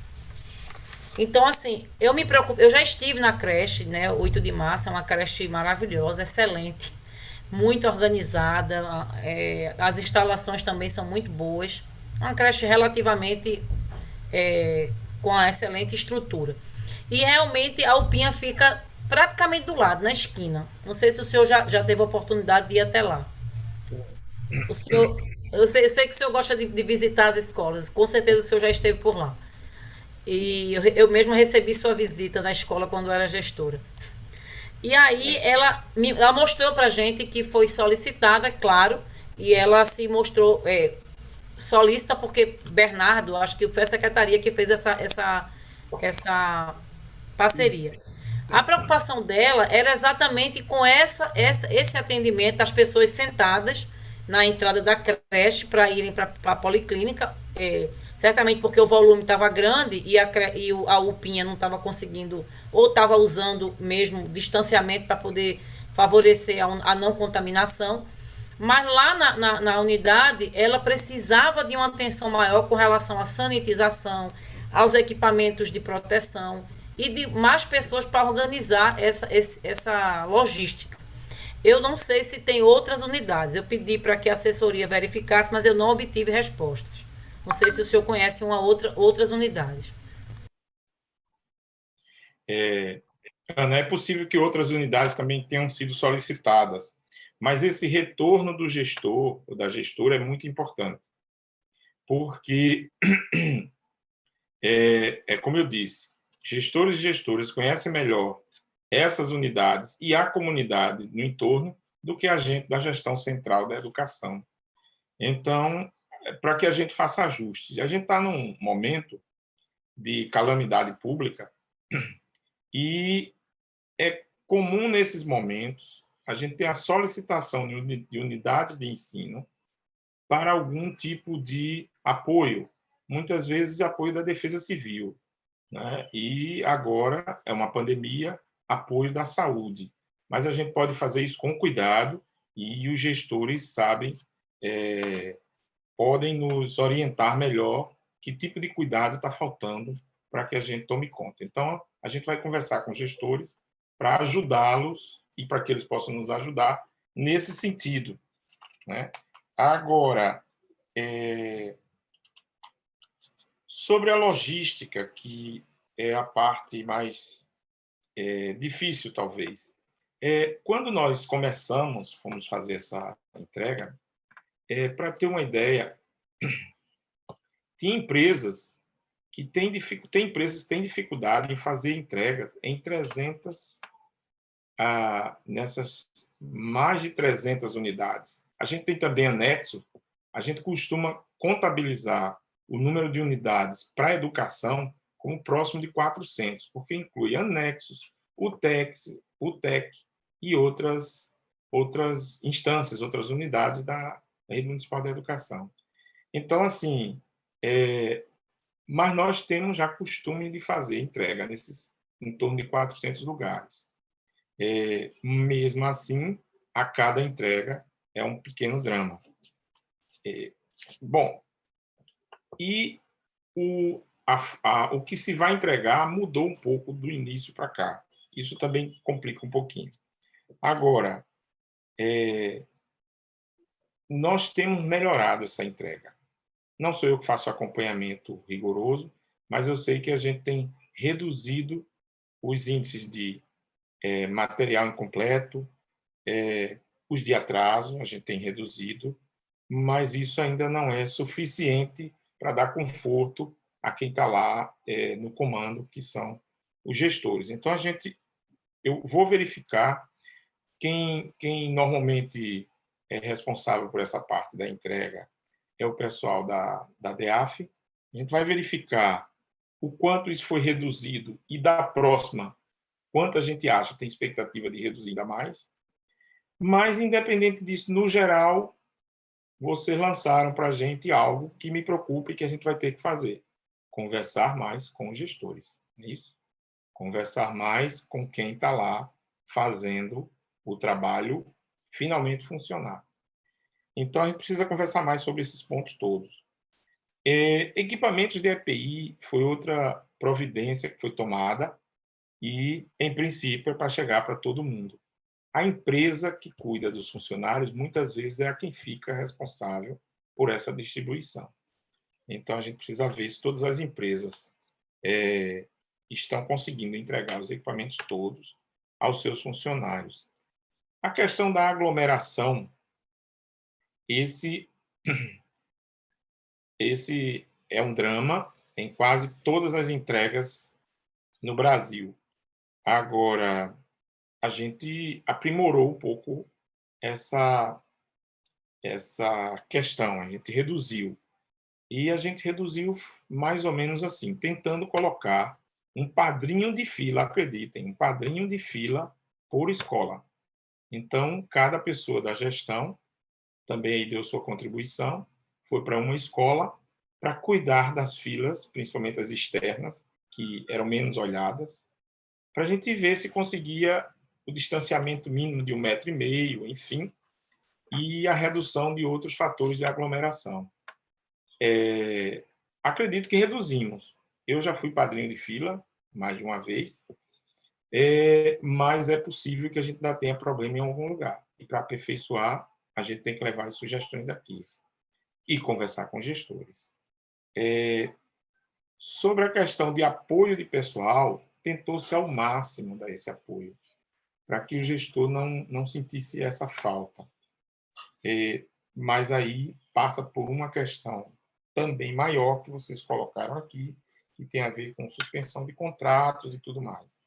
A: Então, assim, eu me preocupo. Eu já estive na creche, né? 8 de março, é uma creche maravilhosa, excelente, muito organizada. As instalações também são muito boas. Uma creche relativamente com a excelente estrutura. E realmente a Alpinha fica praticamente do lado, na esquina. Não sei se o senhor já teve a oportunidade de ir até lá. O senhor, eu sei que o senhor gosta de visitar as escolas. Com certeza o senhor já esteve por lá. E eu mesma recebi sua visita na escola quando eu era gestora. E aí ela mostrou pra gente que foi solicitada, claro, e ela se mostrou solícita porque Bernardo, acho que foi a secretaria que fez essa parceria. A preocupação dela era exatamente com esse atendimento das pessoas sentadas na entrada da creche para irem para a policlínica, certamente porque o volume estava grande e a UPinha não estava conseguindo, ou estava usando mesmo distanciamento para poder favorecer a não contaminação. Mas lá na unidade, ela precisava de uma atenção maior com relação à sanitização, aos equipamentos de proteção e de mais pessoas para organizar essa logística. Eu não sei se tem outras unidades. Eu pedi para que a assessoria verificasse, mas eu não obtive respostas. Não sei se o senhor conhece outras unidades.
C: Ana, é possível que outras unidades também tenham sido solicitadas, mas esse retorno do gestor ou da gestora é muito importante, porque, como eu disse, gestores e gestoras conhecem melhor essas unidades e a comunidade no entorno do que a gente da gestão central da educação. Então, para que a gente faça ajustes. A gente está num momento de calamidade pública e é comum nesses momentos a gente ter a solicitação de unidades de ensino para algum tipo de apoio, muitas vezes apoio da Defesa Civil, né? E agora é uma pandemia, apoio da saúde. Mas a gente pode fazer isso com cuidado e os gestores sabem, podem nos orientar melhor que tipo de cuidado está faltando para que a gente tome conta. Então, a gente vai conversar com os gestores para ajudá-los e para que eles possam nos ajudar nesse sentido, né? Agora, sobre a logística, que é a parte mais difícil, talvez. Quando nós fomos fazer essa entrega, para ter uma ideia, tem empresas que têm dificuldade em fazer entregas em 300 nessas mais de 300 unidades. A gente tem também anexo, a gente costuma contabilizar o número de unidades para a educação como próximo de 400, porque inclui anexos, o TEC e outras instâncias, outras unidades da Rede Municipal da Educação. Então, assim, mas nós temos já costume de fazer entrega nesses em torno de 400 lugares. Mesmo assim, a cada entrega é um pequeno drama. Bom, e o que se vai entregar mudou um pouco do início para cá. Isso também complica um pouquinho. Agora, nós temos melhorado essa entrega. Não sou eu que faço acompanhamento rigoroso, mas eu sei que a gente tem reduzido os índices de material incompleto, os de atraso, a gente tem reduzido, mas isso ainda não é suficiente para dar conforto a quem está lá no comando, que são os gestores. Então, eu vou verificar quem normalmente é responsável por essa parte da entrega é o pessoal da DEAF. A gente vai verificar o quanto isso foi reduzido e da próxima, quanto a gente acha tem expectativa de reduzir ainda mais. Mas, independente disso, no geral, vocês lançaram para a gente algo que me preocupa e que a gente vai ter que fazer. Conversar mais com os gestores. É isso? Conversar mais com quem está lá fazendo o trabalho finalmente funcionar. Então, a gente precisa conversar mais sobre esses pontos todos. Equipamentos de EPI foi outra providência que foi tomada e, em princípio, é para chegar para todo mundo. A empresa que cuida dos funcionários, muitas vezes, é a quem fica responsável por essa distribuição. Então, a gente precisa ver se todas as empresas estão conseguindo entregar os equipamentos todos aos seus funcionários. A questão da aglomeração, esse é um drama em quase todas as entregas no Brasil. Agora, a gente aprimorou um pouco essa questão, a gente reduziu. E a gente reduziu mais ou menos assim, tentando colocar um padrinho de fila, acreditem, um padrinho de fila por escola. Então, cada pessoa da gestão também deu sua contribuição, foi para uma escola para cuidar das filas, principalmente as externas, que eram menos olhadas, para a gente ver se conseguia o distanciamento mínimo de 1,5 metro, enfim, e a redução de outros fatores de aglomeração. Acredito que reduzimos. Eu já fui padrinho de fila mais de uma vez, mas é possível que a gente ainda tenha problema em algum lugar. E para aperfeiçoar, a gente tem que levar as sugestões daqui e conversar com gestores. Sobre a questão de apoio de pessoal, tentou-se ao máximo dar esse apoio, para que o gestor não sentisse essa falta. Mas aí passa por uma questão também maior que vocês colocaram aqui, que tem a ver com suspensão de contratos e tudo mais.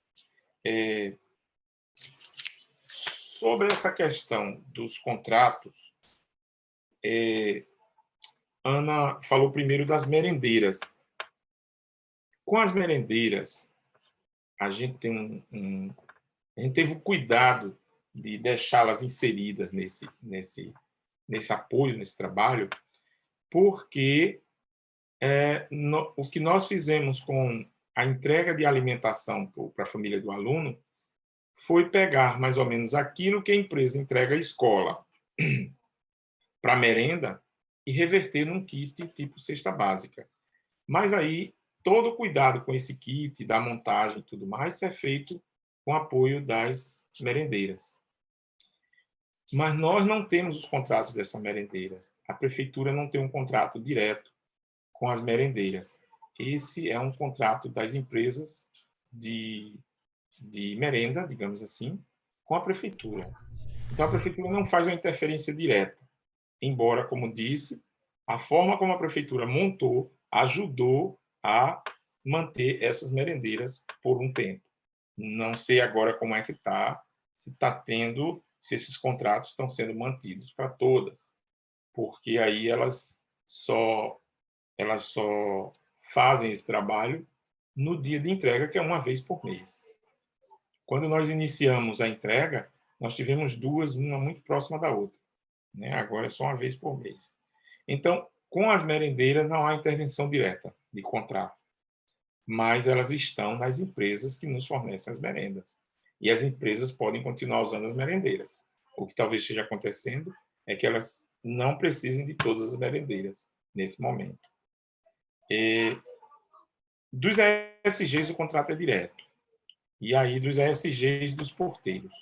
C: Sobre essa questão dos contratos, Ana falou primeiro das merendeiras. Com as merendeiras, a gente teve o cuidado de deixá-las inseridas nesse apoio, nesse trabalho, porque o que nós fizemos com a entrega de alimentação para a família do aluno foi pegar mais ou menos aquilo que a empresa entrega à escola para a merenda e reverter num kit tipo cesta básica. Mas aí, todo o cuidado com esse kit, da montagem e tudo mais, é feito com apoio das merendeiras. Mas nós não temos os contratos dessas merendeiras. A prefeitura não tem um contrato direto com as merendeiras. Esse é um contrato das empresas de merenda, digamos assim, com a prefeitura. Então, a prefeitura não faz uma interferência direta, embora, como disse, a forma como a prefeitura montou ajudou a manter essas merendeiras por um tempo. Não sei agora como é que está, se esses contratos estão sendo mantidos para todas, porque aí elas só fazem esse trabalho no dia de entrega, que é uma vez por mês. Quando nós iniciamos a entrega, nós tivemos duas, uma muito próxima da outra, né? Agora é só uma vez por mês. Então, com as merendeiras não há intervenção direta de contrato, mas elas estão nas empresas que nos fornecem as merendas. E as empresas podem continuar usando as merendeiras. O que talvez esteja acontecendo é que elas não precisem de todas as merendeiras nesse momento. Dos ESGs, o contrato é direto. E aí, dos ESGs dos porteiros.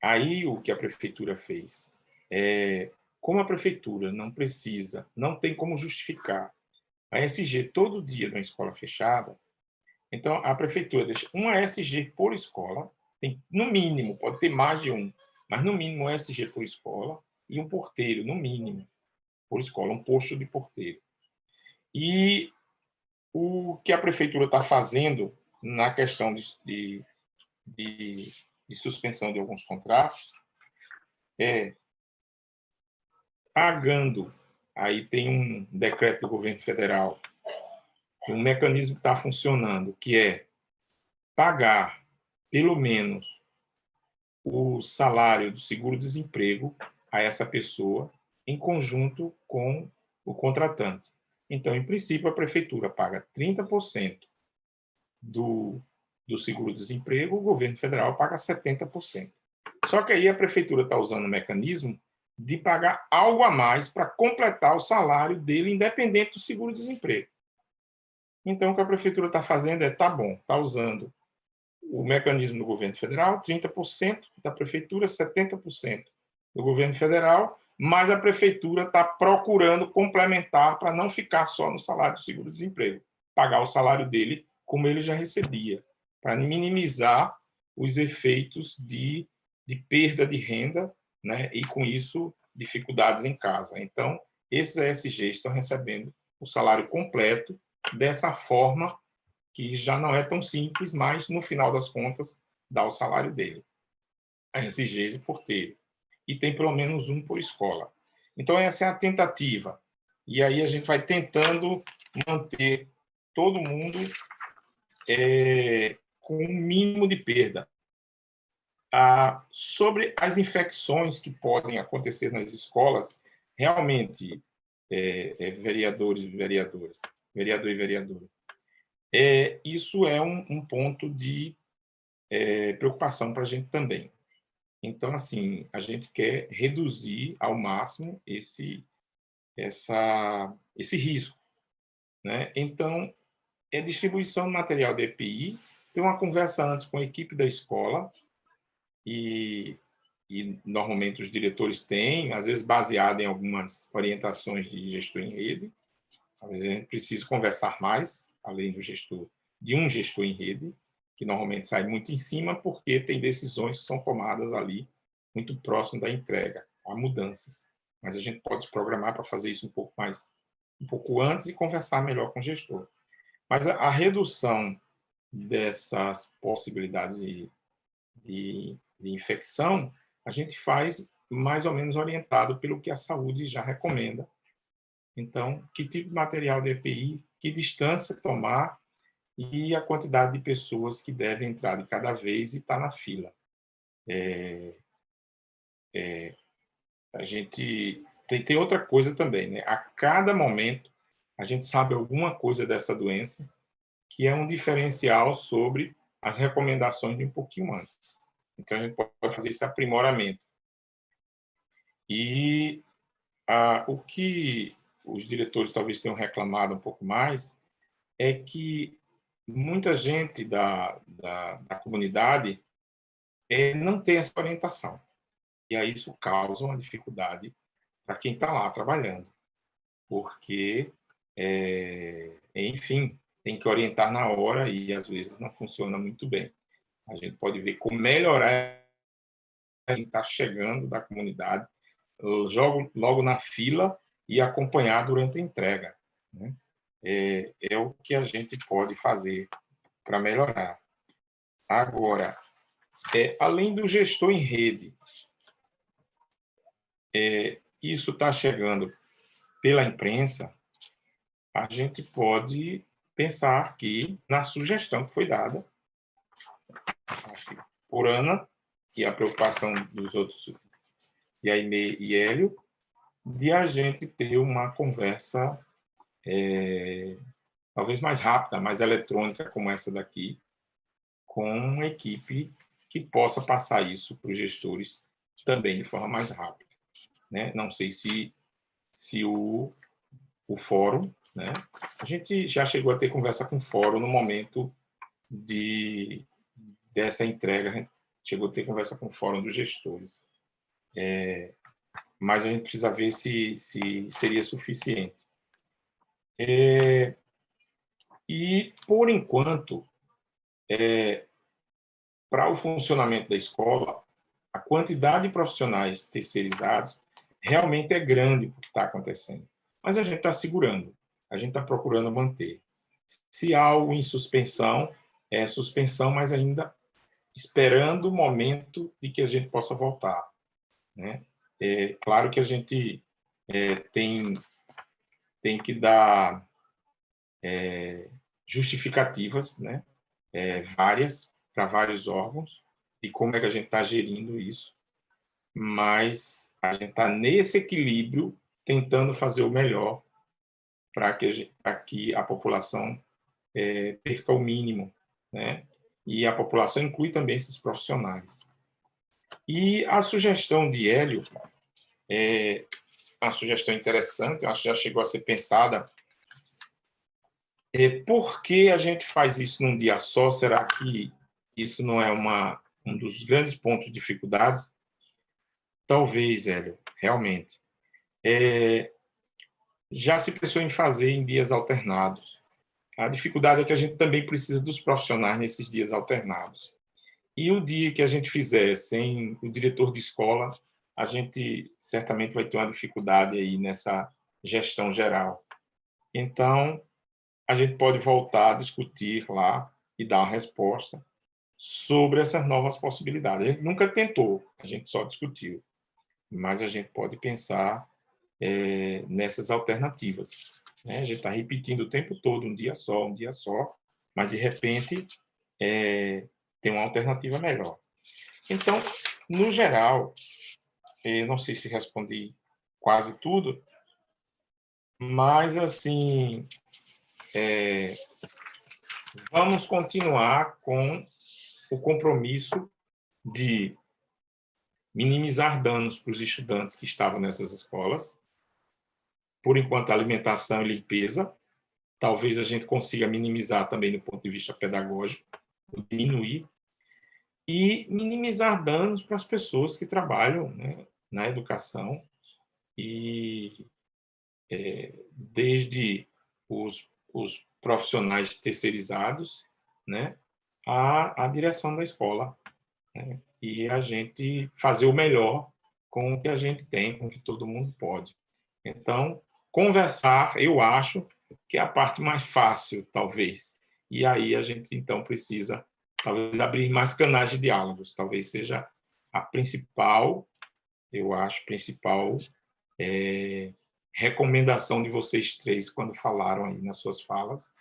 C: Aí, o que a prefeitura fez como a prefeitura não tem como justificar a ESG todo dia numa escola fechada, então a prefeitura deixa uma ESG por escola, tem, no mínimo, pode ter mais de um, mas no mínimo um ESG por escola e um porteiro, no mínimo, por escola, um posto de porteiro. E o que a prefeitura está fazendo na questão de suspensão de alguns contratos é pagando. Aí tem um decreto do governo federal, um mecanismo que está funcionando, que é pagar pelo menos o salário do seguro-desemprego a essa pessoa em conjunto com o contratante. Então, em princípio, a prefeitura paga 30% do seguro-desemprego, o governo federal paga 70%. Só que aí a prefeitura está usando o mecanismo de pagar algo a mais para completar o salário dele, independente do seguro-desemprego. Então, o que a prefeitura está fazendo tá bom, está usando o mecanismo do governo federal, 30% da prefeitura, 70% do governo federal, mas a prefeitura está procurando complementar para não ficar só no salário do seguro-desemprego, pagar o salário dele como ele já recebia, para minimizar os efeitos de perda de renda, né? E, com isso, dificuldades em casa. Então, esses ESGs estão recebendo o salário completo dessa forma, que já não é tão simples, mas, no final das contas, dá o salário dele. ESGs e porteiro. E tem pelo menos um por escola. Então, essa é a tentativa. E aí a gente vai tentando manter todo mundo com um mínimo de perda. Sobre as infecções que podem acontecer nas escolas, realmente, vereadores e vereadoras, isso é um ponto de preocupação para a gente também. Então, assim, a gente quer reduzir ao máximo esse risco, né? Então, distribuição de material de EPI, tem uma conversa antes com a equipe da escola, e normalmente os diretores têm, às vezes baseado em algumas orientações de gestor em rede. Às vezes a gente precisa conversar mais, além de um gestor em rede, que normalmente sai muito em cima, porque tem decisões que são tomadas ali, muito próximo da entrega, há mudanças. Mas a gente pode se programar para fazer isso um pouco antes e conversar melhor com o gestor. Mas a redução dessas possibilidades de infecção, a gente faz mais ou menos orientado pelo que a saúde já recomenda. Então, que tipo de material de EPI, que distância tomar e a quantidade de pessoas que devem entrar de cada vez e estar na fila. A gente tem outra coisa também, né? A cada momento, a gente sabe alguma coisa dessa doença que é um diferencial sobre as recomendações de um pouquinho antes. Então, a gente pode fazer esse aprimoramento. E o que os diretores talvez tenham reclamado um pouco mais é que muita gente da comunidade não tem essa orientação. E aí isso causa uma dificuldade para quem está lá trabalhando. Porque, enfim, tem que orientar na hora e, às vezes, não funciona muito bem. A gente pode ver como melhorar quem está chegando da comunidade, logo na fila e acompanhar durante a entrega, né? É o que a gente pode fazer para melhorar. Agora, além do gestor em rede, isso está chegando pela imprensa, a gente pode pensar aqui na sugestão que foi dada por Ana, e a preocupação dos outros, e a Aimee e Hélio, de a gente ter uma conversa talvez mais rápida, mais eletrônica, como essa daqui, com uma equipe que possa passar isso para os gestores também de forma mais rápida. Né? Não sei se o fórum, né? A gente já chegou a ter conversa com o fórum no momento dessa entrega, a gente chegou a ter conversa com o fórum dos gestores. Mas a gente precisa ver se seria suficiente. E, por enquanto, para o funcionamento da escola, a quantidade de profissionais terceirizados realmente é grande o que está acontecendo. Mas a gente está segurando, a gente está procurando manter. Se há algo em suspensão, é suspensão, mas ainda esperando o momento de que a gente possa voltar. Né? É claro que a gente tem que dar justificativas, né? Várias, para vários órgãos, de como é que a gente está gerindo isso, mas a gente está nesse equilíbrio, tentando fazer o melhor para que a população perca o mínimo, né? E a população inclui também esses profissionais. E a sugestão de Hélio é uma sugestão interessante, acho que já chegou a ser pensada. Por que a gente faz isso num dia só? Será que isso não é um dos grandes pontos de dificuldade? Talvez, Hélio, realmente. Já se pensou em fazer em dias alternados. A dificuldade é que a gente também precisa dos profissionais nesses dias alternados. E o dia que a gente fizer sem o diretor de escola, a gente certamente vai ter uma dificuldade aí nessa gestão geral. Então, a gente pode voltar a discutir lá e dar uma resposta sobre essas novas possibilidades. A gente nunca tentou, a gente só discutiu. Mas a gente pode pensar nessas alternativas. Né? A gente está repetindo o tempo todo, um dia só, mas, de repente, tem uma alternativa melhor. Então, no geral, não sei se respondi quase tudo, mas, assim, vamos continuar com o compromisso de minimizar danos para os estudantes que estavam nessas escolas. Por enquanto, alimentação e limpeza. Talvez a gente consiga minimizar também do ponto de vista pedagógico, diminuir, e minimizar danos para as pessoas que trabalham, né, na educação, e desde os profissionais terceirizados, né, à direção da escola, né, e a gente fazer o melhor com o que a gente tem, com o que todo mundo pode. Então, conversar, eu acho que é a parte mais fácil, talvez. E aí a gente, então, precisa, talvez, abrir mais canais de diálogos. Talvez seja a principal, eu acho, recomendação de vocês três, quando falaram aí nas suas falas,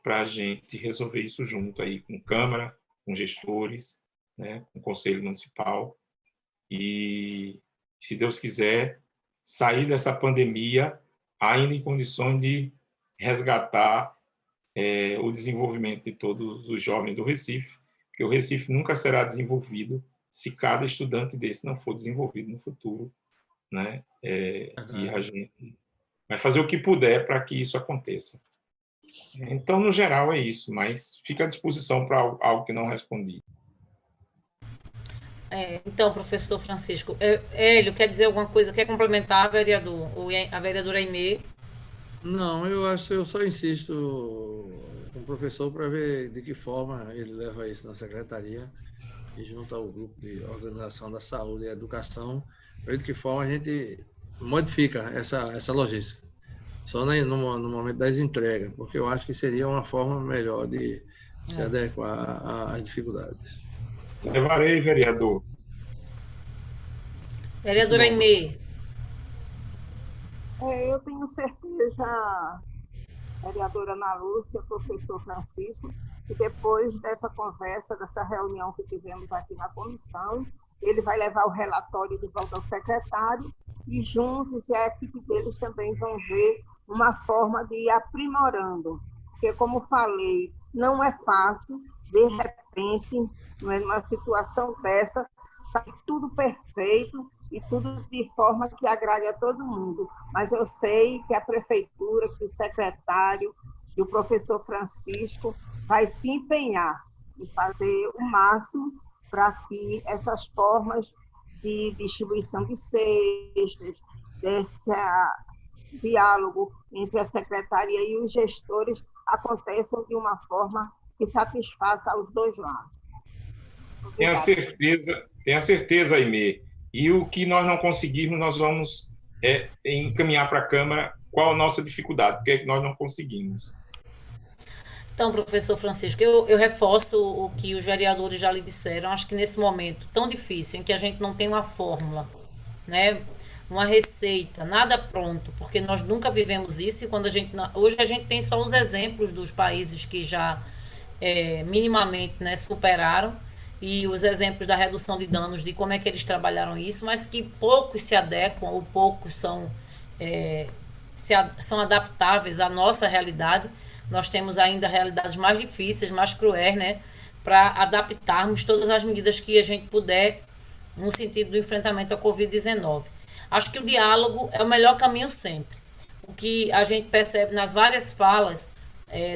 C: para a gente resolver isso junto aí com Câmara, com gestores, né, com o Conselho Municipal. E, se Deus quiser, sair dessa pandemia ainda em condições de resgatar o desenvolvimento de todos os jovens do Recife, porque o Recife nunca será desenvolvido se cada estudante desse não for desenvolvido no futuro, né? E a gente vai fazer o que puder para que isso aconteça. Então, no geral, é isso, mas fica à disposição para algo que não respondi.
A: Então, professor Francisco, Hélio, quer dizer alguma coisa? Quer complementar, vereador? Ou a vereadora Aimee?
B: Não, eu só insisto com o professor para ver de que forma ele leva isso na secretaria e junto ao grupo de organização da saúde e educação, ver de que forma a gente modifica essa logística. Só no momento das entregas, porque eu acho que seria uma forma melhor de se adequar às dificuldades.
C: Levarei, vereador.
A: Vereadora Aimee.
D: Eu tenho certeza, vereadora Ana Lúcia, professor Francisco, que depois dessa conversa, dessa reunião que tivemos aqui na comissão, ele vai levar o relatório de volta ao secretário e juntos a equipe deles também vão ver uma forma de ir aprimorando, porque, como falei, não é fácil, de repente, numa situação dessa, sair tudo perfeito e tudo de forma que agrade a todo mundo. Mas eu sei que a prefeitura, que o secretário e o professor Francisco vai se empenhar em fazer o máximo para que essas formas de distribuição de cestas, desse diálogo entre a secretaria e os gestores aconteçam de uma forma que satisfaça aos dois lados.
C: Tenha certeza, Aimee. E o que nós não conseguirmos, nós vamos encaminhar para a Câmara qual a nossa dificuldade, o que é que nós não conseguimos.
A: Então, professor Francisco, eu reforço o que os vereadores já lhe disseram. Acho que nesse momento tão difícil, em que a gente não tem uma fórmula, né, uma receita, nada pronto, porque nós nunca vivemos isso e hoje a gente tem só os exemplos dos países que já minimamente, né, superaram, e os exemplos da redução de danos, de como é que eles trabalharam isso, mas que poucos se adequam ou poucos são adaptáveis à nossa realidade. Nós temos ainda realidades mais difíceis, mais cruéis, né, para adaptarmos todas as medidas que a gente puder no sentido do enfrentamento à Covid-19. Acho que o diálogo é o melhor caminho sempre. O que a gente percebe nas várias falas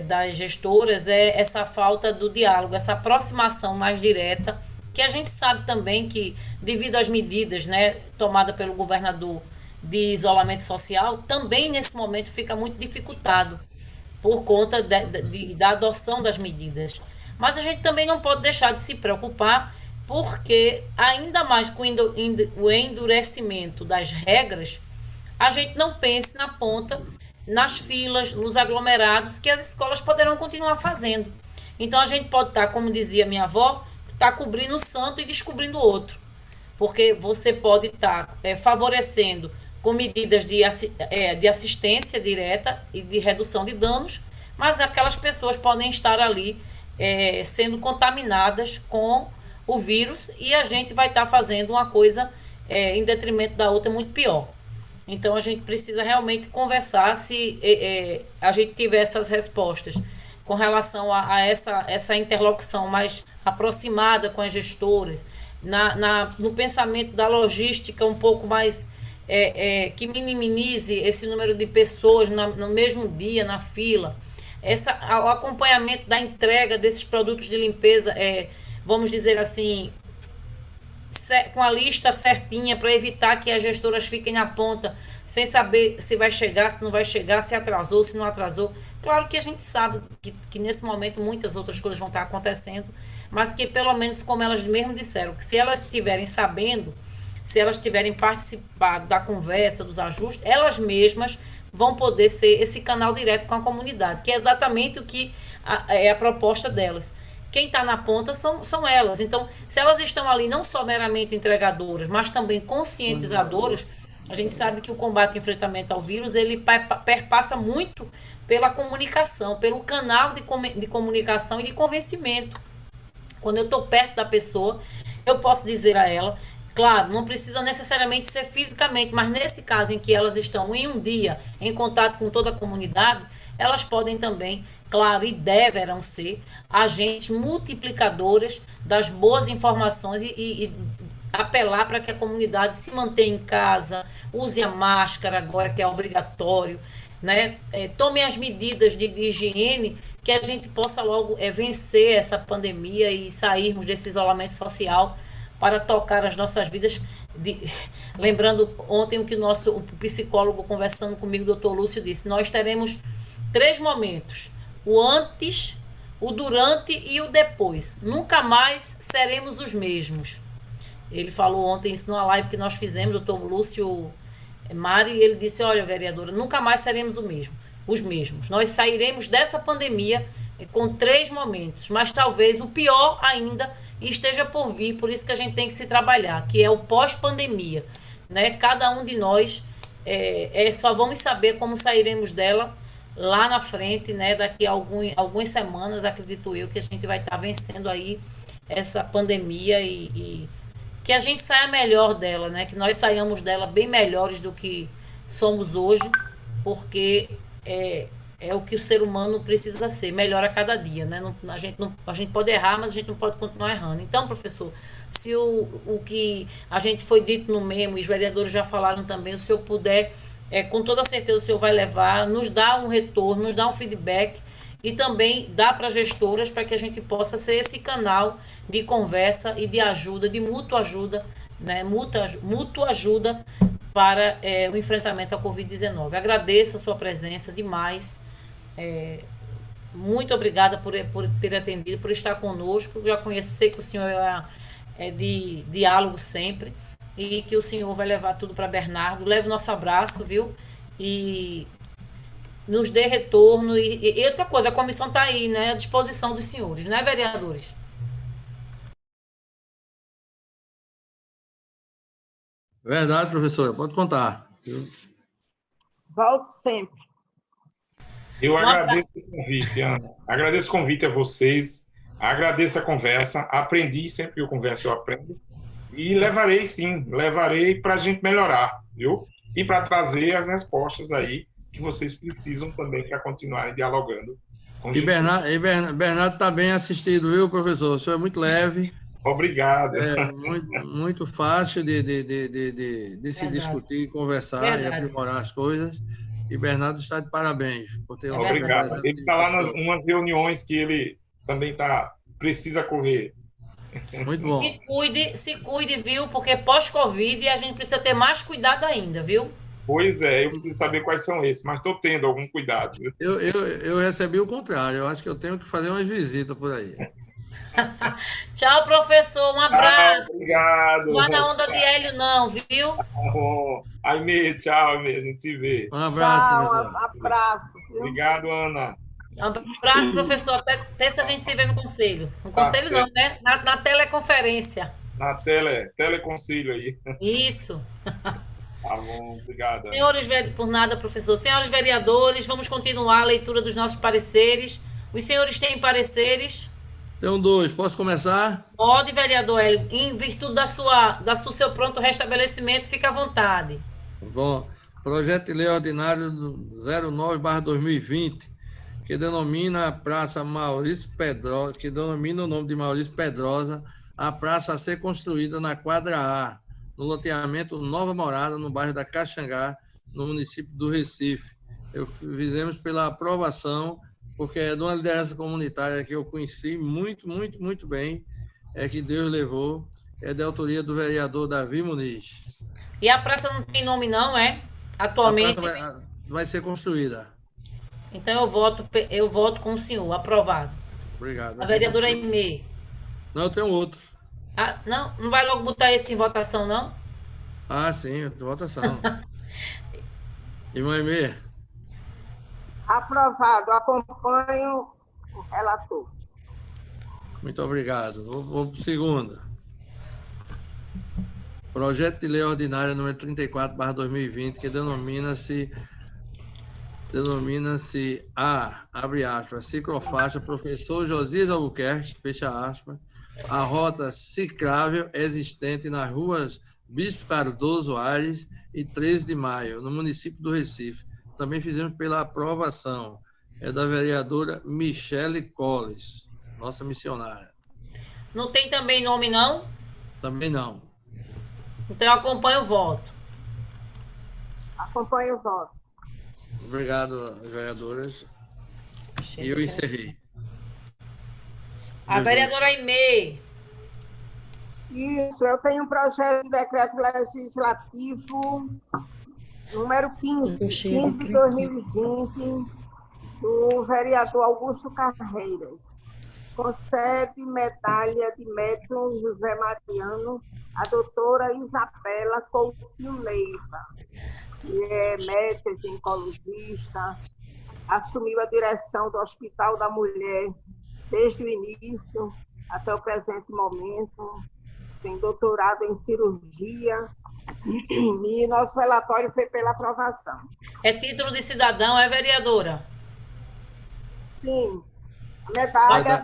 A: das gestoras é essa falta do diálogo, essa aproximação mais direta, que a gente sabe também que, devido às medidas, né, tomadas pelo governador de isolamento social, também nesse momento fica muito dificultado por conta da adoção das medidas. Mas a gente também não pode deixar de se preocupar, porque ainda mais com o endurecimento das regras, a gente não pense na ponta, nas filas, nos aglomerados, que as escolas poderão continuar fazendo. Então a gente pode estar, como dizia minha avó, cobrindo o santo e descobrindo o outro. Porque você pode estar favorecendo com medidas de assistência direta e de redução de danos, mas aquelas pessoas podem estar ali sendo contaminadas com o vírus e a gente vai estar fazendo uma coisa em detrimento da outra muito pior. Então, a gente precisa realmente conversar se a gente tiver essas respostas com relação a essa interlocução mais aproximada com as gestoras, no pensamento da logística um pouco mais que minimize esse número de pessoas no mesmo dia, na fila. O acompanhamento da entrega desses produtos de limpeza, vamos dizer assim, com a lista certinha, para evitar que as gestoras fiquem na ponta sem saber se vai chegar, se não vai chegar, se atrasou, se não atrasou. Claro que a gente sabe que nesse momento muitas outras coisas vão estar acontecendo, mas que pelo menos, como elas mesmo disseram, que se elas estiverem sabendo, se elas tiverem participado da conversa, dos ajustes, elas mesmas vão poder ser esse canal direto com a comunidade, que é exatamente o que é a proposta delas. Quem está na ponta são elas. Então, se elas estão ali não só meramente entregadoras, mas também conscientizadoras, a gente sabe que o combate e enfrentamento ao vírus, ele perpassa muito pela comunicação, pelo canal de comunicação e de convencimento. Quando eu estou perto da pessoa, eu posso dizer a ela, claro, não precisa necessariamente ser fisicamente, mas nesse caso em que elas estão em um dia em contato com toda a comunidade, elas podem também, claro, e deverão ser agentes multiplicadoras das boas informações e apelar para que a comunidade se mantenha em casa, use a máscara agora, que é obrigatório, né? Tome as medidas de higiene, que a gente possa logo vencer essa pandemia e sairmos desse isolamento social para tocar as nossas vidas. Lembrando ontem o que o psicólogo conversando comigo, o doutor Lúcio, disse, nós teremos 3 momentos, o antes, o durante e o depois. Nunca mais seremos os mesmos. Ele falou ontem isso numa live que nós fizemos, doutor Lúcio Mari, e ele disse, olha, vereadora, nunca mais seremos os mesmos. Nós sairemos dessa pandemia com 3 momentos, mas talvez o pior ainda esteja por vir, por isso que a gente tem que se trabalhar, que é o pós-pandemia, né? Cada um de nós só vamos saber como sairemos dela lá na frente, né? Daqui a algumas semanas, acredito eu, que a gente vai estar vencendo aí essa pandemia e que a gente saia melhor dela, né? Que nós saiamos dela bem melhores do que somos hoje, porque é o que o ser humano precisa ser, melhor a cada dia, né? A gente pode errar, mas a gente não pode continuar errando. Então, professor, se o que a gente foi dito no memo, e os vereadores já falaram também, o senhor puder, com toda certeza o senhor vai levar, nos dá um retorno, nos dá um feedback e também dá para gestoras para que a gente possa ser esse canal de conversa e de ajuda, de mútua ajuda, né? Mútua ajuda para o enfrentamento à Covid-19. Agradeço a sua presença demais. Muito obrigada por ter atendido, por estar conosco. Já conheço, sei que o senhor é de diálogo sempre e que o senhor vai levar tudo para Bernardo. Leve o nosso abraço, viu? E nos dê retorno. E outra coisa, a comissão está aí, né? À disposição dos senhores, né, vereadores?
B: Verdade, professora, pode contar.
D: Volte sempre.
C: Eu agradeço o convite, Ana. Agradeço o convite a vocês, agradeço a conversa, aprendi, sempre que eu converso eu aprendo, e levarei para a gente melhorar, viu? E para trazer as respostas aí que vocês precisam também para continuarem dialogando com
B: E Bernardo está bem assistido, viu, professor? O senhor é muito leve.
C: Obrigado.
B: Muito fácil de se discutir, conversar e aprimorar as coisas. E Bernardo está de parabéns por ter uma
C: Obrigado. Ele está lá nas umas reuniões que ele também precisa correr.
B: Muito bom.
A: Se cuide, viu? Porque pós-Covid a gente precisa ter mais cuidado ainda, viu?
C: Pois é, eu preciso saber quais são esses, mas estou tendo algum cuidado.
B: Eu recebi o contrário, eu acho que eu tenho que fazer umas visitas por aí.
A: Tchau, professor, um abraço.
C: Obrigado.
A: Não vá na onda de Hélio não, viu?
C: Aimee, tchau, Aimee, a gente se vê.
B: Um abraço, professor.
D: Um abraço.
C: Obrigado, Ana.
A: Um abraço, professor. Até se a gente se vê no conselho. No conselho não, né? Na teleconferência.
C: Na teleconselho aí.
A: Isso.
C: Tá bom, obrigado.
A: Por nada, professor. Senhores vereadores, vamos continuar a leitura dos nossos pareceres. Os senhores têm pareceres?
B: Tenho 2. Posso começar?
A: Pode, vereador Hélio. Em virtude do seu pronto restabelecimento, fica à vontade.
B: Bom, projeto de lei ordinário 09/2020, que denomina a Praça Maurício Pedrosa, que denomina o nome de Maurício Pedrosa, a praça a ser construída na quadra A, no loteamento Nova Morada, no bairro da Caxangá, no município do Recife. Fizemos pela aprovação, porque é de uma liderança comunitária que eu conheci muito bem, que Deus levou, é da autoria do vereador Davi Muniz.
A: E a praça não tem nome não, é? Atualmente?
B: A praça vai ser construída.
A: Então eu voto com o senhor, aprovado.
B: Obrigado.
A: A vereadora Aimee.
B: Não, eu tenho outro.
A: Não vai logo botar esse em votação, não?
B: Sim, votação. Irmã Aimee.
D: Aprovado. Acompanho o relator.
B: Muito obrigado. Vou para o segundo. Projeto de lei ordinária número 34/2020, que denomina-se abre aspas, ciclofaixa Professor Josias Albuquerque, fecha aspas, a rota ciclável existente nas ruas Bispo Cardoso Aires e 13 de Maio, no município do Recife. Também fizemos pela aprovação. É da vereadora Michele Colles, nossa missionária.
A: Não tem também nome, não?
B: Também não.
A: Então eu acompanho o voto.
D: Acompanho o voto.
B: Obrigado, vereadoras. E eu encerrei.
A: A vereadora Aimee.
D: Isso, eu tenho um projeto de decreto legislativo número 15 de 2020, do vereador Augusto Carreiras. Concede medalha de médium José Mariano à doutora Isabela Coutinho Leiva, que é médica, ginecologista, assumiu a direção do Hospital da Mulher desde o início até o presente momento, tem doutorado em cirurgia, e nosso relatório foi pela aprovação.
A: É título de cidadão, é vereadora?
D: Sim, medalha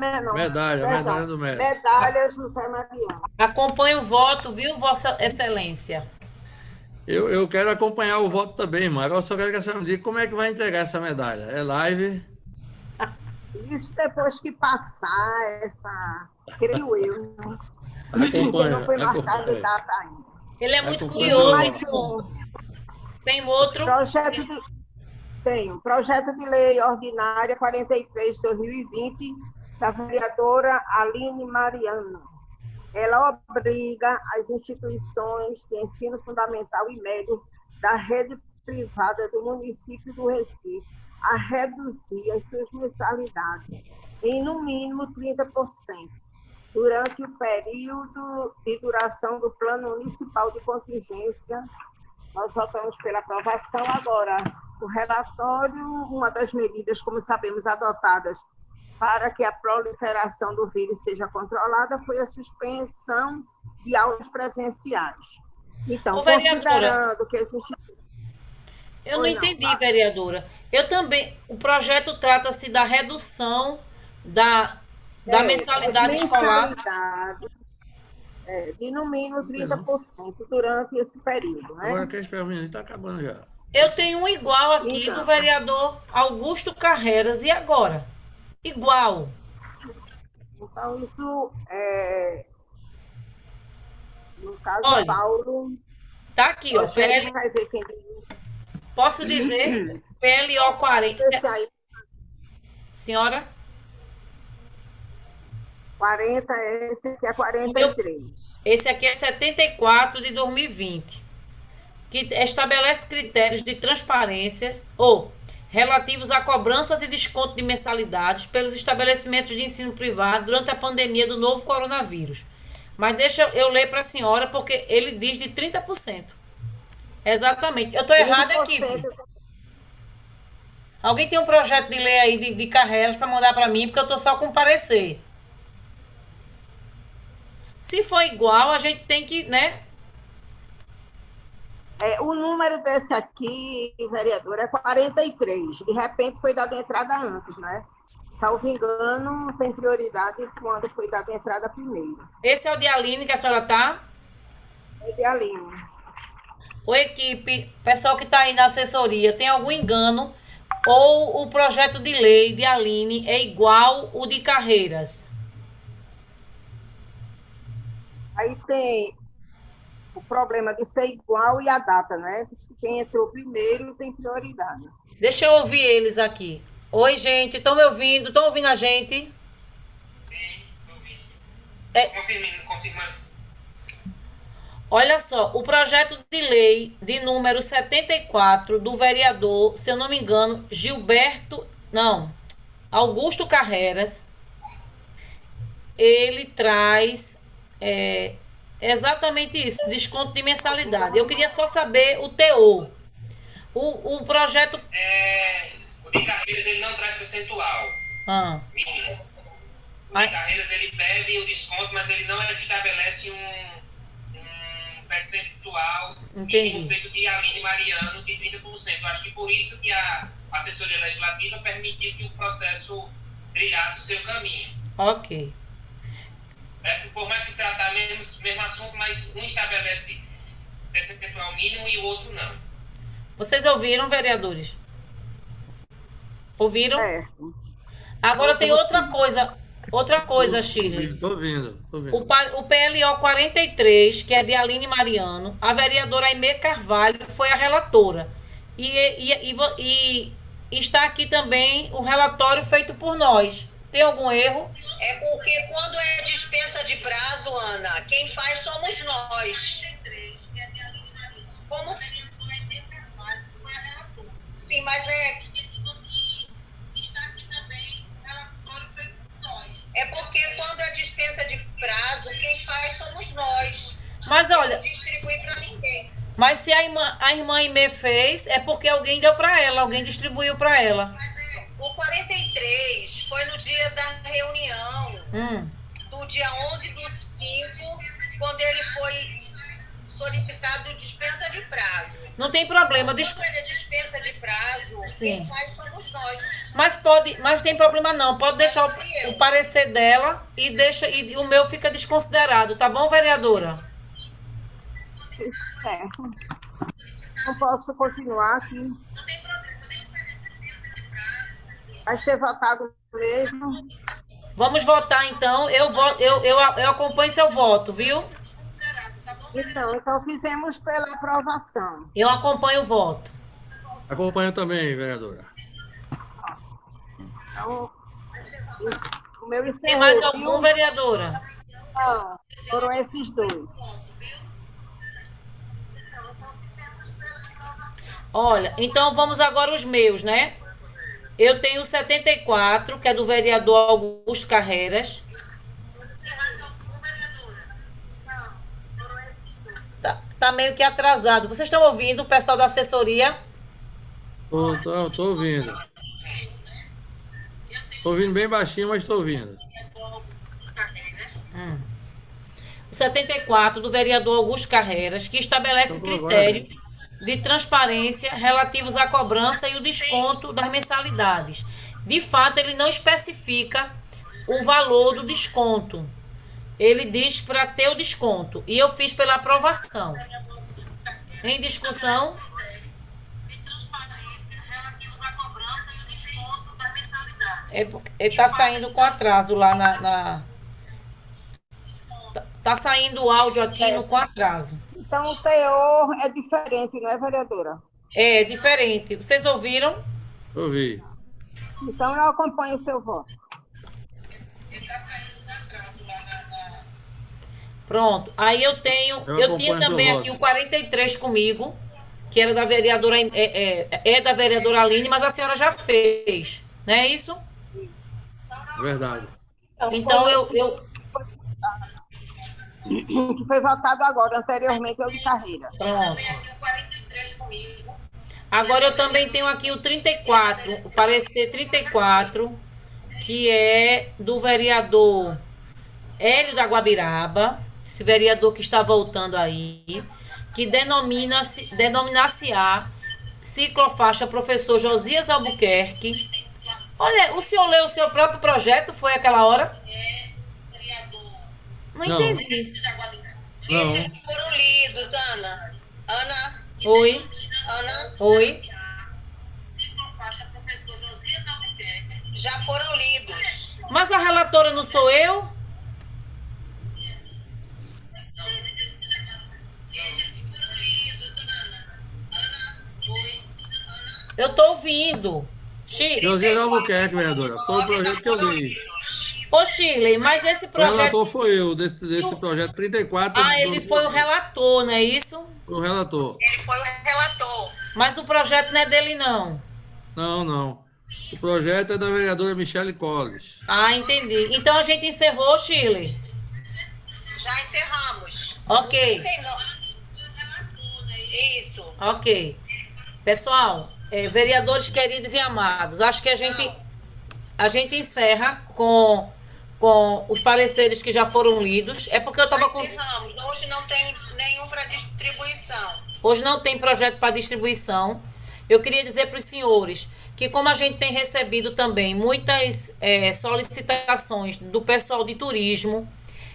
B: do mérito.
D: Medalha José Mariano.
A: Acompanhe o voto, viu, Vossa Excelência?
B: Eu quero acompanhar o voto também, irmã. Agora só quero que a senhora me diga como é que vai entregar essa medalha. É live?
D: Isso depois que passar essa, creio eu, né?
B: Acompanha.
D: Não foi marcada data ainda.
A: Ele é muito
B: Acompanha.
A: curioso,
D: Mais
A: então. Tem outro?
D: Projeto de lei ordinária 43 de 2020, da vereadora Aline Mariano. Ela obriga as instituições de ensino fundamental e médio da rede privada do município do Recife a reduzir as suas mensalidades em, no mínimo, 30%, durante o período de duração do Plano Municipal de Contingência. Nós votamos pela aprovação. Agora, o relatório, uma das medidas, como sabemos, adotadas para que a proliferação do vírus seja controlada foi a suspensão de aulas presenciais. Então, considerando que existe...
A: Eu não entendi, vereadora. Eu também... O projeto trata-se da redução da mensalidade escolar.
D: De no mínimo 30% durante esse período. Né?
B: Agora que esse menino está acabando já.
A: Eu tenho um igual aqui do vereador Augusto Carreiras. E agora? Igual.
D: Então, isso no caso,
A: olha,
D: Paulo...
A: Tá aqui, ó.
D: Vai ver quem...
A: Posso dizer? PLO 40. Senhora?
D: 40, esse aqui é 43.
A: Esse aqui é 74 de 2020, que estabelece critérios de transparência relativos a cobranças e desconto de mensalidades pelos estabelecimentos de ensino privado durante a pandemia do novo coronavírus. Mas deixa eu ler para a senhora, porque ele diz de 30%. Exatamente. Eu estou errada aqui. Alguém tem um projeto de lei aí de Carreiras para mandar para mim, porque eu estou só com parecer. Se for igual, a gente tem que, né?
D: O número desse aqui, vereador, é 43. De repente foi dada entrada antes, né? Salvo engano, tem prioridade quando foi dada entrada primeiro.
A: Esse é o de Aline que a senhora tá?
D: É de Aline.
A: Ô, equipe, pessoal que está aí na assessoria, tem algum engano? Ou o projeto de lei de Aline é igual o de Carreiras?
D: Aí tem o problema de ser igual e a data, né? Quem entrou primeiro tem prioridade.
A: Deixa eu ouvir eles aqui. Oi, gente, estão me ouvindo? Estão ouvindo a gente?
E: Sim, estou ouvindo. Confirmando.
A: Olha só, o projeto de lei de número 74 do vereador, se eu não me engano, Augusto Carreiras, ele traz exatamente isso, desconto de mensalidade. Eu queria só saber o teor. O projeto...
E: O de Carreiras, ele não traz percentual. Mínimo. O de Carreiras, ele pede o desconto, mas ele não estabelece um percentual mínimo feito de Aline Mariano de 30%. Eu acho que por isso que a assessoria legislativa permitiu que o processo trilhasse o seu caminho.
A: Ok.
E: Por mais se tratar mesmo assunto, mas um estabelece percentual mínimo e o outro não.
A: Vocês ouviram, vereadores? Ouviram? Agora tem outra coisa, Shirley.
B: Estou ouvindo.
A: O PLO 43, que é de Aline Mariano, a vereadora Aimee Carvalho foi a relatora. E está aqui também o relatório feito por nós. Tem algum erro?
F: É porque quando é dispensa de prazo, Ana, quem faz somos nós. 43, que é de Aline Mariano. Como? A vereadora Aimee Carvalho foi a relatora. Sim, mas está aqui também o relatório feito por nós. É porque quando é dispensa de prazo, quem faz somos nós.
A: Mas olha...
F: Não distribui para ninguém.
A: Mas se a irmã Aimee fez, é porque alguém deu para ela, alguém distribuiu para ela.
F: do dia 11 do 5, quando ele foi solicitado dispensa de prazo.
A: Não tem problema.
F: Quando ele é dispensa de prazo,
A: Sim.
F: quem faz somos nós.
A: Mas não tem problema não. Pode deixar o parecer dela e o meu fica desconsiderado, tá bom, vereadora?
D: Certo. Não posso continuar aqui. Vai ser votado mesmo.
A: Vamos votar então. Eu acompanho seu voto, viu?
D: Então fizemos pela aprovação.
A: Eu acompanho o voto.
B: Acompanho também, vereadora.
D: Então, o meu encerrou.
A: Tem mais algum,
D: viu?
A: vereadora?
D: Não, foram esses dois.
A: Olha, então vamos agora os meus, né? Eu tenho 74, que é do vereador Augusto Carreiras. Tá meio que atrasado. Vocês estão ouvindo o pessoal da assessoria?
B: Tô ouvindo. Tô ouvindo bem baixinho, mas tô ouvindo.
A: O 74 do vereador Augusto Carreiras, que estabelece
B: Então,
A: critérios de transparência relativos à cobrança e o desconto das mensalidades. De fato, ele não especifica o valor do desconto. Ele diz para ter o desconto. E eu fiz pela aprovação. Em discussão? Ele está saindo com atraso lá Tá saindo o áudio aqui com atraso.
D: Então, o teor é diferente, não é, vereadora?
A: É diferente. Vocês ouviram?
B: Ouvi.
D: Então, eu acompanho o seu voto.
A: Pronto. Aí eu tinha também aqui o 43 comigo, que era da vereadora, da vereadora Aline, mas a senhora já fez, não é isso?
B: Verdade.
A: Então
D: Que foi votado agora, anteriormente é o de Carreira.
A: Pronto. Agora eu também tenho aqui o 34, o parecer 34, que é do vereador Hélio da Guabiraba, esse vereador que está voltando aí, que denominar-se-á ciclofaixa professor Josias Albuquerque. Olha, o senhor leu o seu próprio projeto, foi aquela hora? Não entendi.
B: Não.
F: Esses foram lidos, Ana. Ana?
A: Oi.
F: Ana?
A: Oi.
F: Já foram lidos.
A: Mas a relatora não sou eu? Eu tô ouvindo.
B: Josias Albuquerque, vereadora. Foi o projeto que eu li.
A: Ô, Shirley, mas esse
B: O
A: projeto...
B: relator foi eu, desse projeto 34.
A: ele foi o relator, não é isso?
B: O relator.
F: Ele foi o relator.
A: Mas o projeto não é dele, não.
B: Não. O projeto é da vereadora Michele Colles.
A: Ah, entendi. Então a gente encerrou, Shirley?
F: Já encerramos.
A: Ok.
F: Isso.
A: Ok. Pessoal, vereadores queridos e amados, acho que a gente encerra com os pareceres que já foram lidos. É porque eu estava com...
F: Encerramos. Hoje não tem nenhum para distribuição.
A: Hoje não tem projeto para distribuição. Eu queria dizer para os senhores que, como a gente tem recebido também muitas solicitações do pessoal de turismo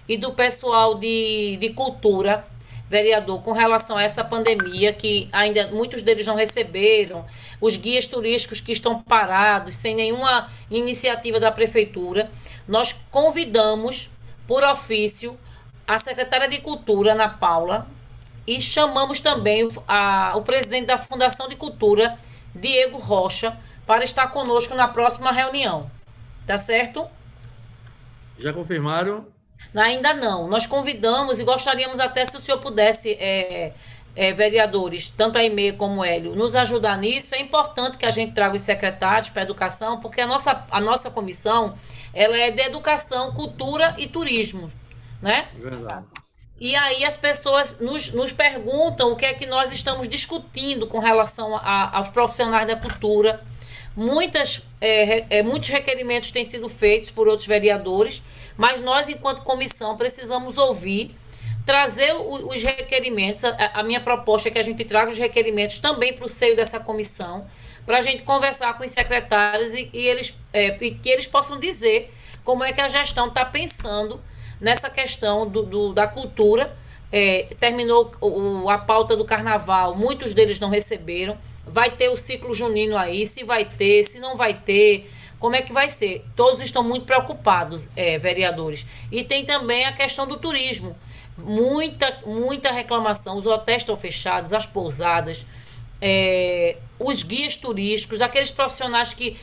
A: e do pessoal de cultura, vereador, com relação a essa pandemia, que ainda muitos deles não receberam, os guias turísticos que estão parados, sem nenhuma iniciativa da prefeitura, nós convidamos, por ofício, a secretária de Cultura, Ana Paula, e chamamos também o presidente da Fundação de Cultura, Diego Rocha, para estar conosco na próxima reunião. Tá certo?
B: Já confirmaram?
A: Ainda não. Nós convidamos e gostaríamos até, se o senhor pudesse, vereadores, tanto a Aimee como o Hélio, nos ajudar nisso. É importante que a gente traga os secretários para a educação, porque a nossa comissão ela é de educação, cultura e turismo, né?
B: Verdade.
A: E aí as pessoas nos perguntam o que é que nós estamos discutindo com relação aos profissionais da cultura, Muitos requerimentos têm sido feitos por outros vereadores, mas nós, enquanto comissão, precisamos ouvir, trazer os requerimentos. A minha proposta é que a gente traga os requerimentos também para o seio dessa comissão, para a gente conversar com os secretários e que eles possam dizer como é que a gestão está pensando nessa questão da cultura. Terminou a pauta do carnaval, muitos deles não receberam. Vai ter o ciclo junino aí, se vai ter, se não vai ter, como é que vai ser? Todos estão muito preocupados, vereadores. E tem também a questão do turismo. Muita reclamação, os hotéis estão fechados, as pousadas, os guias turísticos, aqueles profissionais que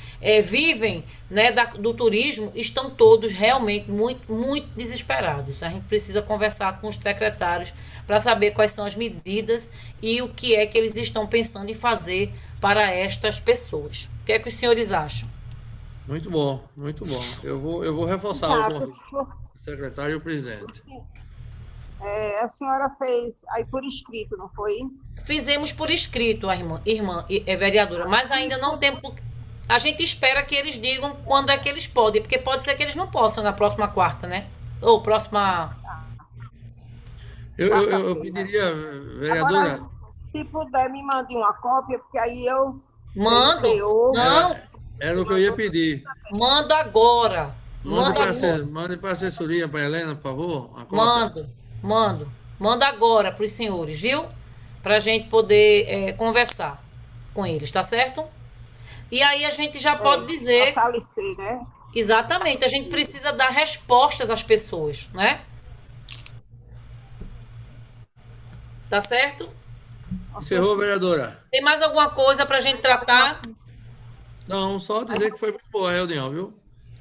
A: vivem, né, do turismo, estão todos realmente muito desesperados. A gente precisa conversar com os secretários para saber quais são as medidas e o que é que eles estão pensando em fazer para estas pessoas. O que é que os senhores acham?
B: Muito bom, muito bom. Eu vou reforçar o convite do secretário e o presidente.
D: A senhora fez aí por escrito, não foi?
A: Fizemos por escrito, a irmã vereadora, mas ainda não tem. A gente espera que eles digam quando é que eles podem, porque pode ser que eles não possam na próxima quarta, né? Ou próxima.
B: Eu pediria, vereadora.
D: Agora, se puder, me mande uma cópia, porque aí eu.
A: Mando. Não.
B: Era o que eu ia pedir.
A: Mando agora.
B: Mande para a assessoria, para a Helena, por favor. A cópia.
A: Mando agora para os senhores, viu? Para a gente poder conversar com eles, tá certo? E aí a gente já pode dizer.
D: Fortalecer, né?
A: Exatamente, a gente precisa dar respostas às pessoas, né? Tá certo?
B: Encerrou, vereadora.
A: Tem mais alguma coisa para a gente tratar?
B: Não, só dizer que foi muito boa a reunião, viu?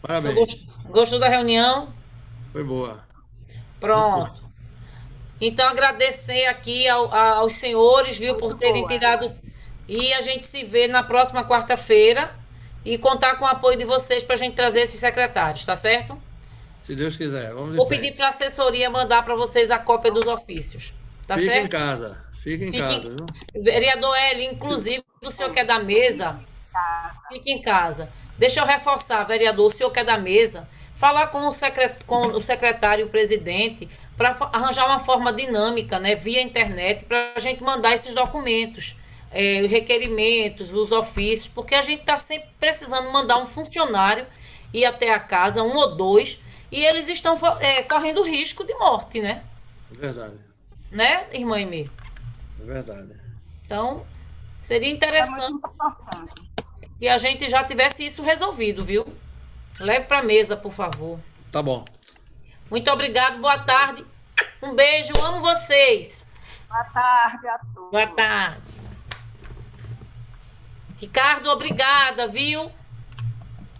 B: Parabéns.
A: Gostou da reunião?
B: Foi boa.
A: Pronto. Então, agradecer aqui aos senhores, viu, por terem tirado. E a gente se vê na próxima quarta-feira e contar com o apoio de vocês para a gente trazer esses secretários, tá certo?
B: Se Deus quiser. Vamos
A: Vou pedir para a assessoria mandar para vocês a cópia dos ofícios, tá certo?
B: Fique em casa, viu?
A: Vereador Hélio, inclusive, o senhor que é da mesa, fique em casa. Deixa eu reforçar, vereador, o senhor que é da mesa, falar com o secretário e o presidente para arranjar uma forma dinâmica, né, via internet, para a gente mandar esses documentos, os requerimentos, os ofícios, porque a gente está sempre precisando mandar um funcionário ir até a casa, 1 ou 2, e eles estão correndo risco de morte, né?
B: É verdade.
A: Né, irmã Emê?
B: É verdade.
A: Então, seria interessante que a gente já tivesse isso resolvido, viu? Leve para a mesa, por favor.
B: Tá bom.
A: Muito obrigado, boa tarde. Um beijo, amo vocês.
D: Boa tarde a todos.
A: Boa tarde. Ricardo, obrigada, viu?